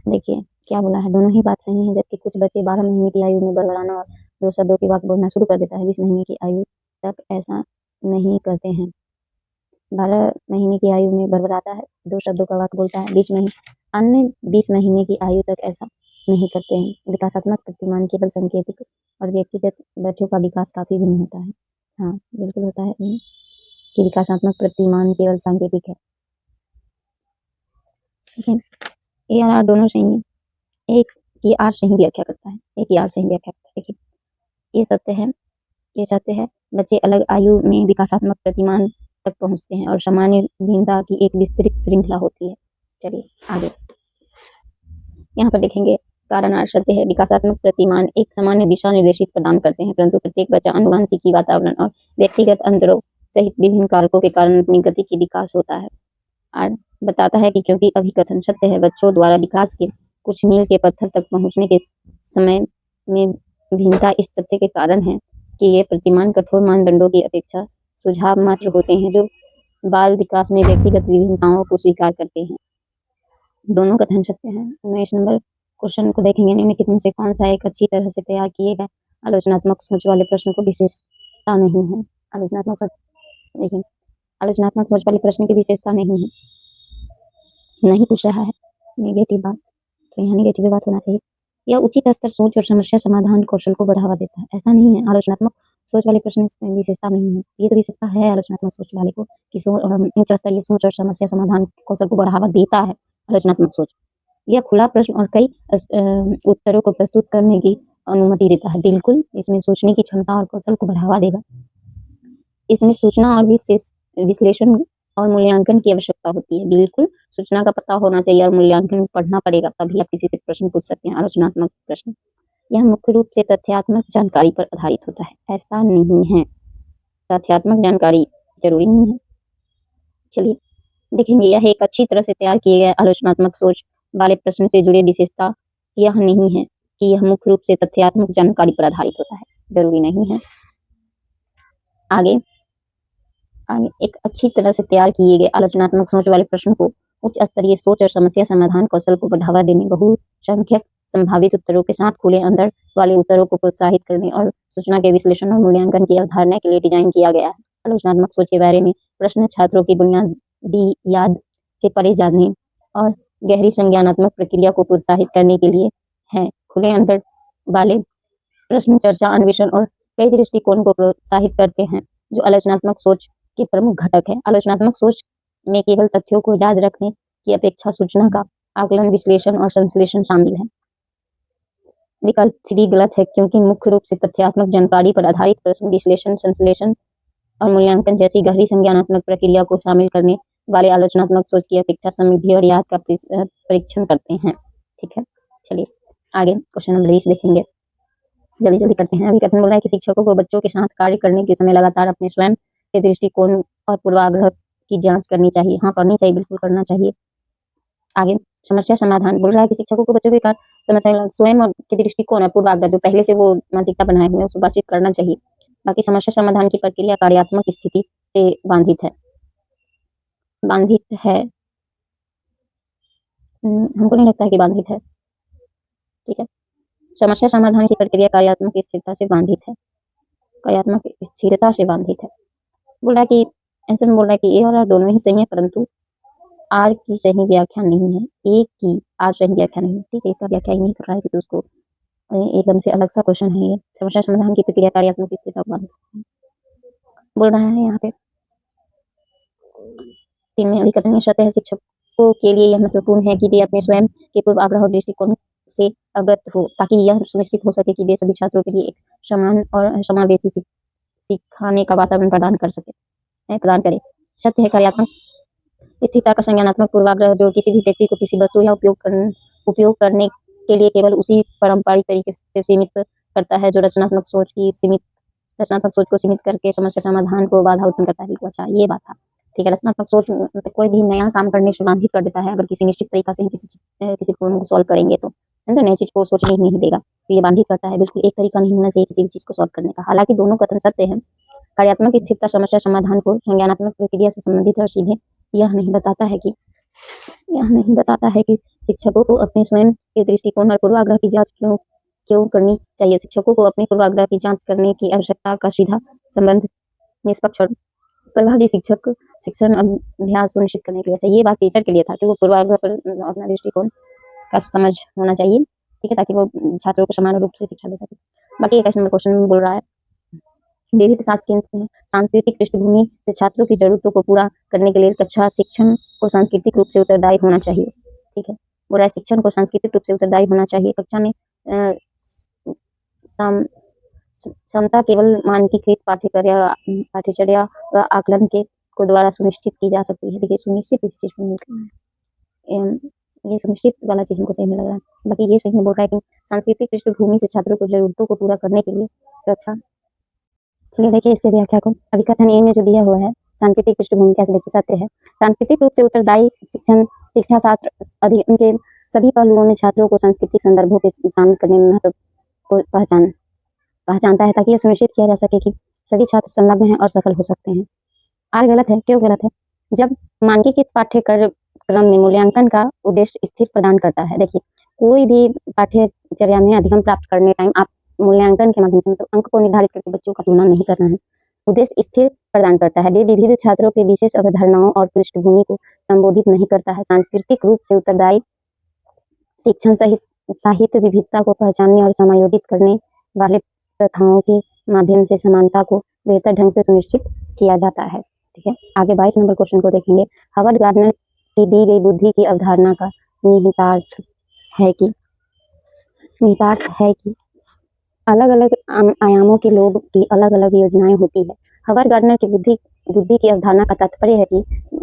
देखिए क्या बोला है, दोनों ही बात सही है। जबकि कुछ बच्चे 12 महीने की आयु में बड़बड़ाना और 2 शब्दों के वाक्य बोलना शुरू कर देता है, 20 महीने की आयु तक ऐसा नहीं करते हैं। 12 महीने की आयु में बड़बड़ाता है, 2 शब्दों का वाक्य बोलता है, अन्य 20 महीने की आयु तक ऐसा नहीं करते हैं। विकासात्मक प्रतिमान केवल सांकेतिक और व्यक्तिगत बच्चों का विकास काफी भिन्न होता है। हाँ बिल्कुल होता है कि विकासात्मक प्रतिमान केवल सांकेतिक है। ठीक है, ए और आर दोनों सही है। एक की आर सही व्याख्या करता है, एक की आर सही व्याख्या करता है। देखिए ये सत्य है, बच्चे अलग आयु में विकासात्मक प्रतिमान तक पहुंचते हैं और सामान्य भिन्नता की एक विस्तृत श्रृंखला होती है। चलिए आगे यहाँ पर देखेंगे, कारण आर सत्य है, विकासात्मक प्रतिमान एक सामान्य दिशा निर्देशित प्रदान करते हैं, परंतु प्रत्येक बच्चा आनुवंशिकी, वातावरण और व्यक्तिगत अंतरों सहित विभिन्न कारकों के कारण अपनी गति की विकास होता है। आर बताता है कि क्योंकि अभिकथन सत्य है, बच्चों द्वारा विकास के कुछ मील के पत्थर तक पहुंचने के समय में भिन्नता इस तथ्य के कारण है कि ये प्रतिमान कठोर मानदंडों की अपेक्षा सुझाव मात्र होते हैं, जो बाल विकास में व्यक्तिगत विभिन्नताओं को स्वीकार करते हैं। दोनों कथन सत्य हैं। 19 नंबर क्वेश्चन को देखेंगे, निम्नलिखित में से कौन सा एक अच्छी तरह से तैयार किए गए आलोचनात्मक सोच वाले प्रश्न को विशेषता नहीं है? आलोचनात्मक सोच, देखिए आलोचनात्मक सोच वाले प्रश्न की विशेषता नहीं है, नहीं पूछ रहा है नेगेटिव बात, तो यहाँ नेगेटिव बात होना चाहिए। यह उचित स्तर सोच और समस्या समाधान कौशल को बढ़ावा देता है। ऐसा नहीं है, आलोचनात्मक सोच वाले प्रश्न में विशेषता नहीं है। ये तो विशेषता है आलोचनात्मक सोच वाले को कि उच्च स्तरीय सोच और समस्या समाधान कौशल को बढ़ावा देता है आलोचनात्मक सोच। यह खुला प्रश्न और कई उत्तरों को प्रस्तुत करने की अनुमति देता है। बिल्कुल, इसमें सोचने की क्षमता और कौशल को बढ़ावा देगा। इसमें सूचना और विश्लेषण और मूल्यांकन की आवश्यकता होती है। बिल्कुल, सूचना का पता होना चाहिए और मूल्यांकन पढ़ना पड़ेगा, तभी आप किसी से प्रश्न पूछ सकते हैं, आलोचनात्मक प्रश्न। यह मुख्य रूप से तथ्यात्मक जानकारी पर आधारित होता है। ऐसा नहीं है, तथ्यात्मक जानकारी जरूरी नहीं है। चलिए देखेंगे, यह एक अच्छी तरह से तैयार किए गए आलोचनात्मक सोच वाले प्रश्न से जुड़े विशेषता यह नहीं है कि यह मुख्य रूप से तथ्यात्मक जानकारी पर आधारित होता है, जरूरी नहीं है। आगे एक अच्छी तरह से तैयार किए गए आलोचनात्मक सोच वाले प्रश्न को उच्च स्तरीय सोच और समस्या समाधान कौशल को बढ़ावा देने, बहुसंख्यक संभावित उत्तरों के साथ खुले अंदर वाले उत्तरों को प्रोत्साहित करने और सूचना के विश्लेषण और मूल्यांकन की अवधारणा के लिए डिजाइन किया गया है। आलोचनात्मक सोच के बारे में प्रश्न छात्रों की बुनियादी याद से परे जाने और गहरी संज्ञानात्मक प्रक्रिया को प्रोत्साहित करने के लिए है। खुले अंतर वाले प्रश्न चर्चा, अन्वेषण और कई दृष्टिकोण को प्रोत्साहित करते हैं, जो आलोचनात्मक सोच के प्रमुख घटक है। आलोचनात्मक सोच में केवल तथ्यों को याद रखने की अपेक्षा सूचना का आकलन, विश्लेषण और संश्लेषण शामिल है। विकल्प 3 गलत है, क्योंकि मुख्य रूप से तथ्यात्मक जानकारी पर आधारित प्रश्न विश्लेषण, संश्लेषण और मूल्यांकन जैसी गहरी संज्ञानात्मक प्रक्रिया को शामिल करने वाले आलोचनात्मक सोच की अपेक्षा समृद्धि और याद का परीक्षण करते हैं। ठीक है, चलिए आगे क्वेश्चन नंबर 20 देखेंगे, जल्दी जल्दी करते हैं। अभी कथन बोल रहा है कि शिक्षकों को बच्चों के साथ कार्य करने के समय लगातार अपने स्वयं के दृष्टिकोण और पूर्वाग्रह की जांच करनी चाहिए। हाँ, करनी चाहिए, बिल्कुल करना चाहिए। आगे समस्या समाधान बोल रहा है कि शिक्षकों को बच्चों के साथ समस्या स्वयं के दृष्टिकोण और पूर्वाग्रह जो पहले से वो मानसिकता बनाए हुए हैं उसको बातचीत करना चाहिए। बाकी समस्या समाधान की प्रक्रिया कार्यात्मक स्थिति से बांधित है। हमको नहीं लगता है कि बांधित है। ठीक है, समस्या समाधान की प्रक्रिया कार्यात्मक स्थिरता से बांधित है, कार्यात्मक स्थिरता से बांधित है। बोल रहा है कि ऐसे में बोल रहा है कि ए और आर दोनों ही सही है, परंतु आर की सही व्याख्या नहीं है, ए की आर सही व्याख्या नहीं है। ठीक है, इसका व्याख्या ही नहीं कर रहा है कि उसको एकदम से अलग सा क्वेश्चन है ये। समस्या समाधान की प्रक्रिया कार्यात्मक स्थिरता बांधित बोल रहा है यहाँ पे। 3 में अभिकथनीय सत्य है, शिक्षकों के लिए यह महत्वपूर्ण है कि वे अपने स्वयं के पूर्वाग्रह और दृष्टिकोण से अवगत हो, ताकि यह सुनिश्चित हो सके कि वे सभी छात्रों के लिए एक समान और समावेशी सिखाने का वातावरण प्रदान करे। सत्य है कार्यात्मक स्थिरता का संज्ञानात्मक पूर्वाग्रह जो किसी भी व्यक्ति को किसी वस्तु या उपयोग करने के लिए केवल उसी पारंपरिक तरीके से सीमित करता है जो रचनात्मक सोच को सीमित करके समस्या समाधान को बाधा उत्पन्न करता है। बिल्कुल, अच्छा, ये बात था। ठीक है, रचनात्मक सोच मतलब कोई भी नया काम करने से बाधित कर देता है। अगर किसी निश्चित तरीका से किसी प्रॉब्लम को सॉल्व करेंगे तो नई चीज को सोचने ही नहीं देगा, तो ये बाधित करता है। बिल्कुल एक तरीका नहीं होना चाहिए किसी भी चीज को सॉल्व करने का। हालांकि दोनों कथन सत्य हैं। कार्यात्मक स्थिरता समस्या समाधान को संज्ञानात्मक प्रक्रिया से संबंधित और सीधे यह नहीं बताता है कि शिक्षकों को अपने स्वयं के दृष्टिकोण और पूर्वाग्रह की जांच क्यों करनी चाहिए। शिक्षकों को अपने पूर्वाग्रह की जांच करने की आवश्यकता का सीधा संबंध निष्पक्ष और प्रभावी शिक्षण अभ्यास सुनिश्चित करने के लिए चाहिए। ये बात टीचर के लिए था कि वो पूर्वाग्रह पर अपना दृष्टिकोण का समझ होना चाहिए। ठीक है, ताकि वो छात्रों को समान रूप से शिक्षा दे सके। बाकी 21 नंबर क्वेश्चन में बोल रहा है विविध सांस्कृतिक पृष्ठभूमि से छात्रों की जरूरतों को पूरा करने के लिए कक्षा शिक्षण को सांस्कृतिक रूप से उत्तरदायी होना चाहिए। ठीक है, बोल रहा है शिक्षण को सांस्कृतिक रूप से उत्तरदायी होना चाहिए। कक्षा में क्षमता केवल मानकीकृत पाठ्यचर्या व आकलन के को द्वारा सुनिश्चित की जा सकती है। देखिए, सुनिश्चित इस चीज को ये सुनिश्चित वाला चीज हमको सही नहीं लग रहा है। बाकी ये सही बोल रहा है कि सांस्कृतिक पृष्ठभूमि से छात्रों को जरूरतों को पूरा करने के लिए तो अच्छा। चलिए देखिए इससे व्याख्या को। अभिकथन ए में जो दिया हुआ है सांस्कृतिक पृष्ठभूमि कैसे देखिए सत्य है। सांस्कृतिक रूप से उत्तरदायी शिक्षा छात्र अध्ययन के सभी पहलुओं में छात्रों को सांस्कृतिक संदर्भों के शामिल करने में महत्व को पहचानता है, ताकि यह सुनिश्चित किया जा सके कि सभी छात्र संलग्न हैं और सफल हो सकते हैं। आर गलत है, क्यों गलत है? जब मानकीकृत पाठ्यक्रम में मूल्यांकन का उद्देश्य स्थिर प्रदान करता है। देखिए, कोई भी पाठ्यचर्या में अधिगम प्राप्त करने टाइम आप मूल्यांकन के माध्यम से मतलब अंक को निर्धारित करके बच्चों का तुलना नहीं करना है। उद्देश्य स्थिर प्रदान करता है। वे विविध छात्रों के विशेष अवधारणाओं और पृष्ठभूमि को संबोधित नहीं करता है। सांस्कृतिक रूप से उत्तरदायी शिक्षण साहित्य विविधता को पहचानने और समायोजित करने वाले प्रथाओं के माध्यम से समानता को बेहतर ढंग से सुनिश्चित किया जाता है। ठीक है, आगे 22 नंबर क्वेश्चन को देखेंगे। हावर्ड गार्डनर की दी गई बुद्धि की अवधारणा का निहितार्थ है कि अलग अलग आयामों के लोग की अलग अलग योजनाएं होती है। हावर्ड गार्डनर की बुद्धि की अवधारणा का तात्पर्य है कि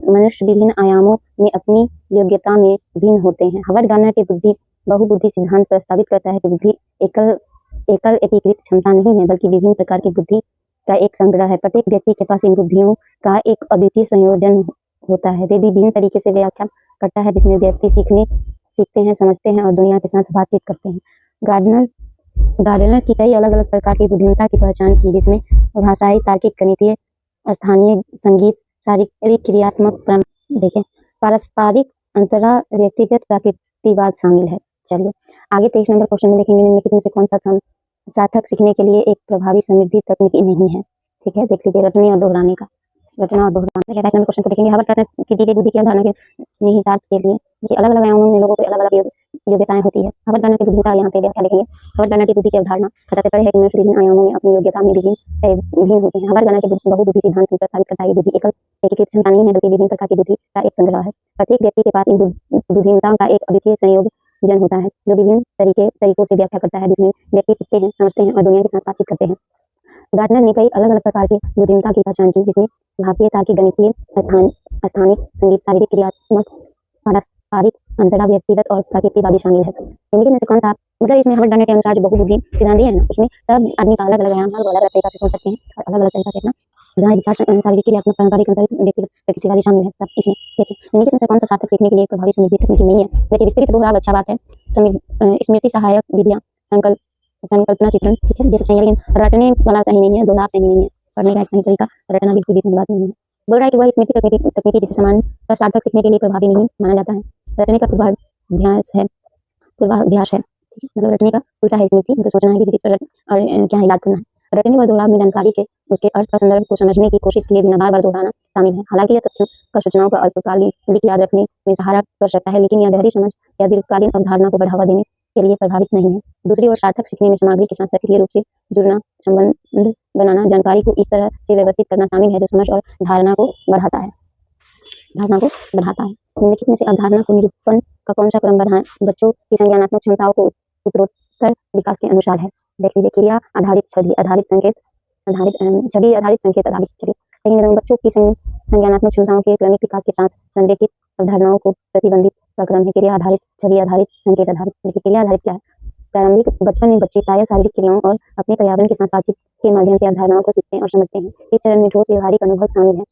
मनुष्य विभिन्न आयामों में अपनी योग्यता में भिन्न होते हैं। हावर्ड गार्डनर की बहुबुद्धि सिद्धांत प्रस्तावित करता है कि बुद्धि एकल एकीकृत क्षमता नहीं है, बल्कि विभिन्न प्रकार की बुद्धि का एक संग्रह है। प्रत्येक व्यक्ति के पास इन बुद्धियों का एक अद्वितीय संयोजन होता है। वे विभिन्न तरीके से व्याख्या करता है जिसमें व्यक्ति सीखते हैं, समझते हैं और दुनिया के साथ बातचीत करते हैं। गार्डनर की कई अलग अलग प्रकार की बुद्धिमत्ता की पहचान की, जिसमें भाषाई, तार्किक, गणितीय, स्थानीय, संगीत, शारीरिक, क्रियात्मक, देखिए पारस्परिक, अंतरा, व्यक्तिगत, प्रकृतिवाद शामिल है। चलिए आगे 23 नंबर क्वेश्चन में देखेंगे निम्नलिखित में से कौन सा सार्थक सीखने के लिए एक प्रभावी समृद्धि तकनीक नहीं है। ठीक है, देख लीजिए रटने और दोहराने का। रटना और दोहराना। 22 नंबर क्वेश्चन को देखेंगे। हावर्ड गार्डनर की दी गई बुद्धि की अवधारणा के निहितार्थ के लिए देखिए अलग अलग आयामों में लोगों को अलग अलग योग्यताएं होती है। हावर्ड गार्डनर की बुद्धि का यहाँ पे व्याख्या देखेंगे। हावर्ड गार्डनर की बुद्धि की अवधारणा का तात्पर्य है कि मनुष्य विभिन्न आयामों में अपनी योग्यता में भिन्न होते हैं। हावर्ड गार्डनर के बहुबुद्धि सिद्धांत में प्रस्तावित करता है कि बुद्धि एकल एकीकृत क्षमता नहीं है, बल्कि विभिन्न प्रकार की बुद्धि का एक संग्रह है। प्रत्येक व्यक्ति के पास इन बुद्धिमत्ताओं का एक अद्वितीय संयोजन होता है, जो विभिन्न तरीकों से व्याख्या करता है, जिसमें व्यक्ति सीखते हैं, समझते हैं और दुनिया के साथ बातचीत करते हैं। गार्टनर ने कई अलग-अलग प्रकार की बुद्धिमत्ता की पहचान की, जिसमें भाषीय, तार्किक, गणितीय, स्थानिक, संगीत, शारीरिक, क्रियात्मक, पारस्परिक, अंतरा, व्यक्तिगत और प्रकृतिवादी शामिल है। निम्नलिखित में से कौन सा मतलब इसमें हर्बर्ट बर्नेट के अनुसार जो बहुबुद्धि सिद्धांत दिए हैं ना, उसमें सब आदमी का अलग-अलग व्यायाम है, वो अलग-अलग तरीका से सोच सकते हैं और अलग-अलग तरीका से अपना राय विचार शारीरिक, क्रियात्मक, पारंपरिक, अंतरिक, व्यक्तिगत, प्रकृतिवादी शामिल है। तब इसमें देखिए निम्नलिखित में से कौन सा सार्थक सीखने के लिए प्रभावी समृद्धि तकनीकी नहीं है। देखिए विस्तृत दोहराव अच्छा बात है, स्मृति सहायक विधियां, संकल्पना चित्रण, ठीक है, ये सब चाहिए, लेकिन रटने वाला सही नहीं है, दोहराव सही नहीं है। पढ़ने का एक सही तरीका, रटना बिल्कुल भी सही बात नहीं है। बोल रहा है कि वह स्मृति तकनीकी जिसे समान का सार्थक सीखने के लिए प्रभावी नहीं माना जाता है। रटने का पूर्वाभ्यास है, ठीक है, मतलब रटने का उल्टा है स्मृति, मतलब सोचना है किसी चीज पर और क्या है याद करना है। रटने व दोहराव में जानकारी के उसके अर्थ का संदर्भ को समझने की कोशिश किए बिना बार बार दोहराना शामिल है। हालांकि यह तथ्यों का सूचनाओं को अल्पकालिक याद रखने में सहारा कर सकता है, लेकिन यह गहरी समझ या दीर्घकालीन अवधारणा को बढ़ावा देने के लिए प्रभावित नहीं है। दूसरी ओर सार्थक सीखने में सामग्री के साथ सक्रिय रूप से जुड़ना, संबंध बनाना, जानकारी को इस तरह से व्यवस्थित करना शामिल है जो समझ और धारणा को बढ़ाता है। निम्नलिखित में से अवधारणा को निरूपण का कौन सा क्रम बढ़ाएं बच्चों की संज्ञानात्मक क्षमताओं को उत्तरोत्तर विकास के अनुसार है। देख लीजिए, क्रिया आधारित, छवि आधारित, संकेत आधारित, छवि आधारित, संकेत आधारित। चलिए लेकिन बच्चों की संज्ञानात्मक क्षमताओं के क्रमिक विकास के साथ संरेखित अवधारणाओं को प्रतिबंधित का क्रम है क्रिया आधारित, छवि आधारित, संकेत आधारित। देखिए क्रिया आधारित क्या है। प्रारंभिक बचपन में बच्चे प्रायः शारीरिक क्रियाओं और अपने पर्यावरण के साथ बातचीत के माध्यम से अवधारणाओं को सीखते हैं और समझते हैं। इस चरण में ठोस व्यवहारिक अनुभव शामिल है।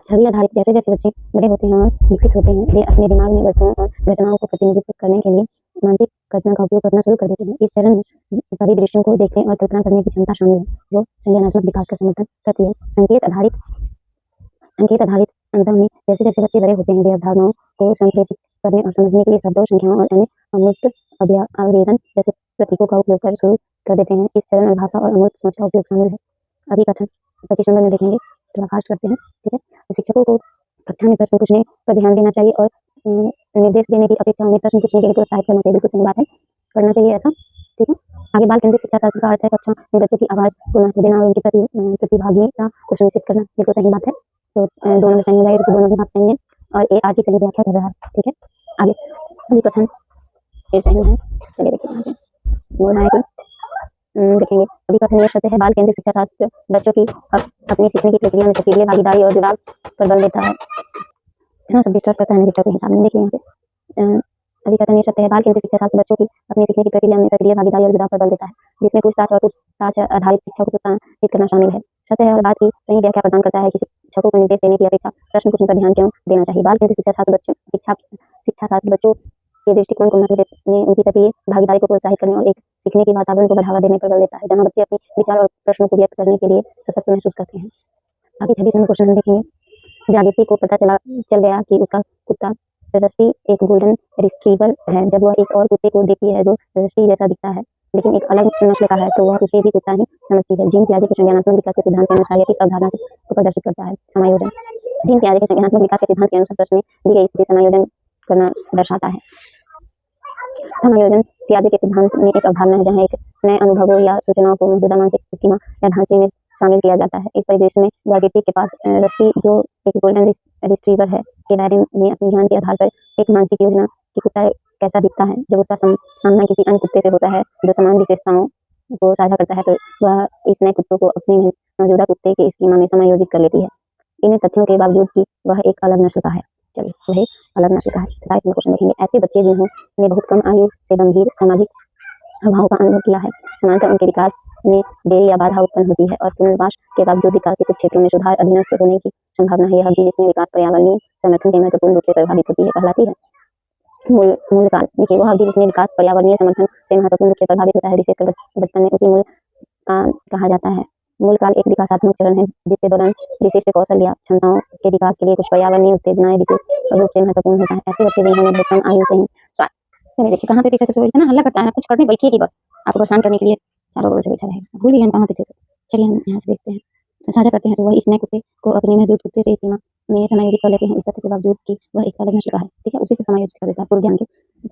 छवि आधारित, जैसे जैसे बच्चे बड़े होते हैं और विकसित होते हैं, वे अपने दिमाग में वस्तुओं और घटनाओं को प्रतिनिधित्व करने के लिए मानसिक कल्पना का उपयोग करना शुरू कर देते हैं। इस चरण में परिदृश्यों को देखने और कल्पना करने की क्षमता शामिल है, जो संज्ञानात्मक विकास का समर्थन करती है। संकेत आधारित अनुभव में जैसे जैसे बच्चे बड़े होते हैं, वे अवधारणाओं को संप्रेषित करने और समझने के लिए शब्दों, संख्याओं और अन्य अमूर्त आवेदन जैसे प्रतीकों का उपयोग कर शुरू कर देते हैं। इस चरण में भाषा और अमूर्त सोच का उपयोग शामिल है। अभिकथन 25 नंबर में देखेंगे, थोड़ा फास्ट करते हैं, ठीक है। शिक्षकों को कक्षा में प्रश्न पूछने पर ध्यान देना चाहिए और निर्देश देने की अपेक्षा उन्हें प्रश्न पूछने के लिए प्रोत्साहित करना चाहिए। बिल्कुल सही बात है, करना चाहिए ऐसा, ठीक है। आगे बाल केंद्रित शिक्षा शास्त्र का अर्थ है कक्षा में बच्चों की आवाज को महत्व देना और उनकी प्रतिभागिता को सुनिश्चित करना। बिल्कुल सही बात है, तो दोनों में सही हो जाएगा, दोनों की बात सही है और AR की सही व्याख्या कर रहा है, ठीक है। आगे अभिकथन ये सही है। चलिए देखिए बोल रहा है कि देखेंगे, अभिकथन ये सत्य है, बाल केंद्रित शिक्षा शास्त्र बच्चों की अपनी सीखने की प्रक्रिया में सक्रिय भागीदारी और जुड़ाव पर बल देता है। सब डिस्टर्ब करता है जिसका कोई हिसाब नहीं। देखिए यहाँ पे अभिकथन ये सत्य है, बाल केंद्रित शिक्षा शास्त्र बच्चों की अपनी सीखने की प्रक्रिया में सक्रिय भागीदारी और जुड़ाव पर बल देता है, जिसमें पूछताछ आधारित शिक्षा को प्रोत्साहित करना शामिल है। सत्य है और बात की सही व्याख्या प्रदान करता है कि शिक्षकों को निर्देश देने की अपेक्षा प्रश्न पूछने पर ध्यान क्यों देना चाहिए। बाल केंद्रित शिक्षा शास्त्र बच्चों के दृष्टिकोण को महत्व देने, उनकी सक्रिय भागीदारी को प्रोत्साहित करने और एक सीखने के वातावरण को बढ़ावा देने पर बल देता है, जहां बच्चे अपने विचार और प्रश्नों को व्यक्त करने के लिए सशक्त महसूस करते हैं। आगे 26 नंबर क्वेश्चन हम देखेंगे। जागृति को पता चल गया कि उसका कुत्ता रस्टी एक गोल्डन रिट्रीवर है। जब वह एक और कुत्ते को देखती है जो रस्टी जैसा दिखता है लेकिन एक अलग नस्ल का है, तो वह उसे भी कुत्ता ही समझती है। जीन पियाजे के संज्ञानात्मक विकास के सिद्धांत के अनुसार यह इस अवधारणा को प्रदर्शित करता है। समायोजन, जीन पियाजे के संज्ञानात्मक विकास के सिद्धांत के अनुसार प्रश्न में दी गई स्थिति समायोजन करना दर्शाता है। समायोजन पियाजे के सिद्धांत में एक अवधारणा है जहाँ एक नए अनुभवों या सूचनाओं को मौजूदा मानसिक स्कीमा या ढांचे में शामिल किया जाता है। इस परिदृश्य में जागृति के पास रस्टी, जो एक गोल्डन रिट्रीवर है, के बारे में अपने ज्ञान के आधार पर एक मानसिक योजना कि कुत्ता कैसा दिखता है। जब उसका सामना किसी अन्य कुत्ते से होता है जो समान विशेषताओं को साझा करता है, तो वह इस नए कुत्तों को अपने मौजूदा कुत्ते के स्कीमा में समायोजित कर लेती है, इन तथ्यों के बावजूद कि वह एक अलग नस्ल का है। चलिए, वह अलग नस्ल का है। राइट में क्वेश्चन देखेंगे। ऐसे बच्चे जिन्होंने बहुत कम आयु से गंभीर सामाजिक अभाव का अनुभव किया है, सामान्यतः उनके विकास में देरी या बाधा उत्पन्न होती है और पुनर्वास के बावजूद विकास के कुछ क्षेत्रों में सुधार अधीनस्थ होने की संभावना है। यह अवधि जिसमें विकास पर्यावरणीय समर्थन के महत्वपूर्ण रूप से प्रभावित होती है कहलाती है मूल काल। देखिए, वह अवधि जिसमें विकास पर्यावरणीय समर्थन से महत्वपूर्ण रूप से प्रभावित होता है, विशेषकर बचपन में, उसी मूल काल कहा जाता है। मूल काल एक विकासात्मक चरण है जिसके दौरान विशिष्ट कौशल या क्षमताओं के विकास के लिए कुछ पर्यावरणीय उत्तेजनाएं विशेष रूप से महत्वपूर्ण होता है। ऐसे बच्चे जिन्होंने बहुत कम आयु से ही चलिए देखिए कहाँ पे दिख रहे थे, इतना हल्ला करता है ना, कुछ करने बैठिए कि बस आपको परेशान करने के लिए चारों बगल से बैठा रहेगा। भूल गए हम कहाँ पे थे। चलिए हम यहाँ से देखते हैं, साझा करते हैं। तो वह इस नए कुत्ते को अपने मौजूद कुत्ते से सीमा में समायोजित कर लेते हैं, इस तथ्य के बावजूद कि वह एक अलग नस्ल का है, ठीक है, उसी से समायोजित कर देता है पूर्व ज्ञान के।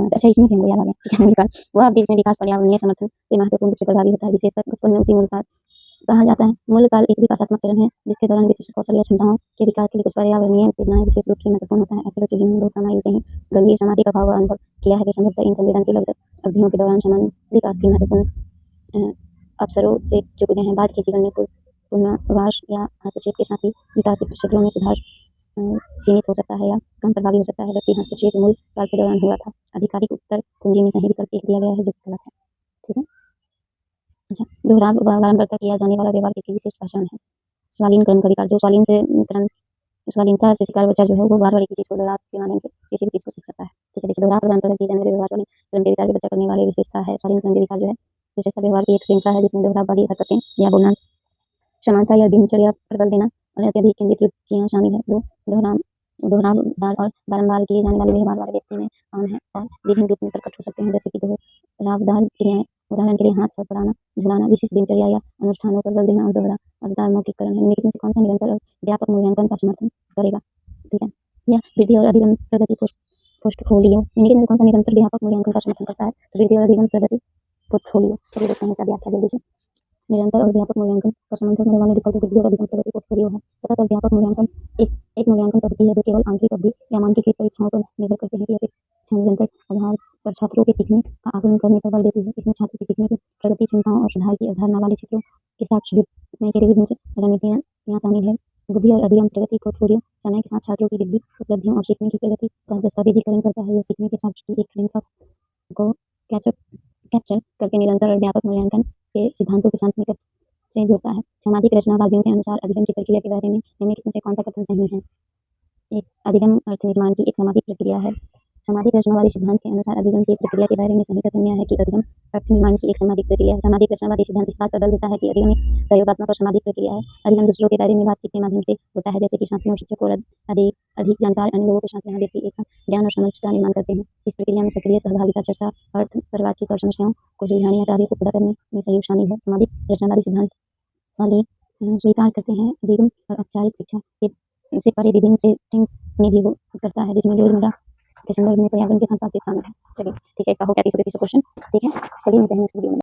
अच्छा, इसमें हमको याद आ गया, ठीक है। मूल काल वह अवधि जिसमें विकास पर्यावरणीय समर्थन से महत्वपूर्ण रूप से प्रभावी होता है, विशेषकर बचपन में, उसी मूल काल कहा जाता है। मूल काल एक विकासात्मक चरण है जिसके दौरान विशिष्ट कौशल या क्षमताओं के विकास के लिए कुछ पर्यावरणीय उत्तेजनाएं विशेष रूप से महत्वपूर्ण होता है। ऐसे बच्चे जिन्होंने बहुत कम आयु से ही गंभीर सामाजिक अभाव का अनुभव किया है, वे संभवतः इन संवेदनशील अवधियों के दौरान सामान्य विकास की महत्वपूर्ण अवसरों से चूक गए हैं। बाद के जीवन में पुनर्वास या हस्तक्षेप के साथ ही विकास के कुछ क्षेत्रों में सुधार सीमित हो सकता है या कम प्रभावी हो सकता है, जबकि हस्तक्षेप मूल काल के दौरान हुआ था। आधिकारिक उत्तर कुंजी में सही विकल्प एक दिया गया है, जो कि गलत है। ठीक है। अच्छा, दोहराव व बारंबारता किया जाने वाला व्यवहार किसकी विशेष पहचान है? स्वालीन क्रम का विकार, जो स्वालीनता से शिकार बच्चा जो है वो बार-बार एक ही चीज़ को दोहराव के माध्यम से किसी भी चीज़ को सीख सकता है। ठीक है, देखिए दोहराव और बारंबारता किए जाने वाले व्यवहार वाले क्रम के विकार के बच्चा करने वाली विशेषता है। स्वालीन क्रम के विकार जो है विशेषता व्यवहार की एक श्रृंखला है जिसमें दोहराव वाली हरकतें या बोलना, समानता या दिनचर्या पर बल देना और अत्यधिक केंद्रित रुचियाँ शामिल हैं। दोहरावदार और बारंबार किए जाने वाले व्यवहार वाले व्यक्ति में आम है और विभिन्न रूप में प्रकट हो सकते हैं, जैसे कि दोहरावदार क्रियाएं, उदाहरण के लिए हाथ फड़फड़ाना, झुलाना, विशिष्ट दिनचर्या या अनुष्ठानों पर बल देना, और दोहरावदार मौखिककरण है। निम्नलिखित में से कौन सा निरंतर और व्यापक मूल्यांकन का समर्थन करेगा? ठीक है, यह वृद्धि और अधिगम प्रगति पोर्टफोलियो। निम्नलिखित में से कौन सा निरंतर व्यापक मूल्यांकन का समर्थन करता है? तो वृद्धि और अधिगम प्रगति पोर्टफोलियो। चलिए देखते हैं इसका व्याख्या जल्दी से। निरंतर और व्यापक मूल्यांकन का समर्थन करने वाले विकल्प वृद्धि और अधिगम प्रगति पोर्टफोलियो है। सतत और व्यापक मूल्यांकन एक मूल्यांकन पद्धति है जो केवल आंतरिक अवधि या मानकीकृत परीक्षाओं पर निर्भर करते हैं कि अपेक्षा निरंतर आधार पर छात्रों के सीखने का आकलन करने पर बल देती है। इसमें छात्र की सीखने की प्रगति, क्षमताओं और सुधार की अवधारणा वाले क्षेत्रों के साक्ष्य जुटने के विभिन्न रणनीतियाँ शामिल है। बुद्धि और अधिगम प्रगति पोर्टफोलियो समय के साथ छात्रों की वृद्धि, उपलब्धियों और सीखने की प्रगति का दस्तावेजीकरण करता है। यह सीखने के साक्ष्य की एक श्रृंखला को कैप्चर करके निरंतर और व्यापक मूल्यांकन के सिद्धांतों के साथ निकट से जोड़ता है। सामाजिक रचनावादियों के अनुसार अधिगम की प्रक्रिया के बारे में निम्नलिखित में से कौन सा कथन सही है? एक, अधिगम अर्थ निर्माण की एक सामाजिक प्रक्रिया है। सामाजिक रचनावादी सिद्धांत के अनुसार अधिगम की एक प्रक्रिया के बारे में सही कथन यह है कि अधिगम अर्थ निर्माण की एक सामाजिक प्रक्रिया है। सामाजिक रचनावादी सिद्धांत इस बात पर बल देता है कि अधिगम एक सहयोगात्मक और सामाजिक प्रक्रिया है। अधिगम दूसरों के बारे में बातचीत के माध्यम से होता है, जैसे कि साथियों और शिक्षकों और अधिक जानकार अन्य लोगों के साथ, जहाँ व्यक्ति एक साथ ज्ञान और समझ का निर्माण करते हैं। इस प्रक्रिया में सक्रिय सहभागिता, चर्चा, अर्थ पर बातचीत और समस्याओं को सुलझाने या कार्य को पूरा करने में सहयोग शामिल है। सामाजिक रचनावादी सिद्धांत वाले स्वीकार करते हैं अधिगम और औपचारिक शिक्षा से परे विभिन्न सेटिंग्स में भी वो करता है, जिसमें रोजमर्रा के संदर्भ में पर्यावरण के साथ बातचीत शामिल है। चलिए ठीक है, इसका हो गया 30 क्वेश्चन। ठीक है, चलिए मिलते हैं नेक्स्ट वीडियो में।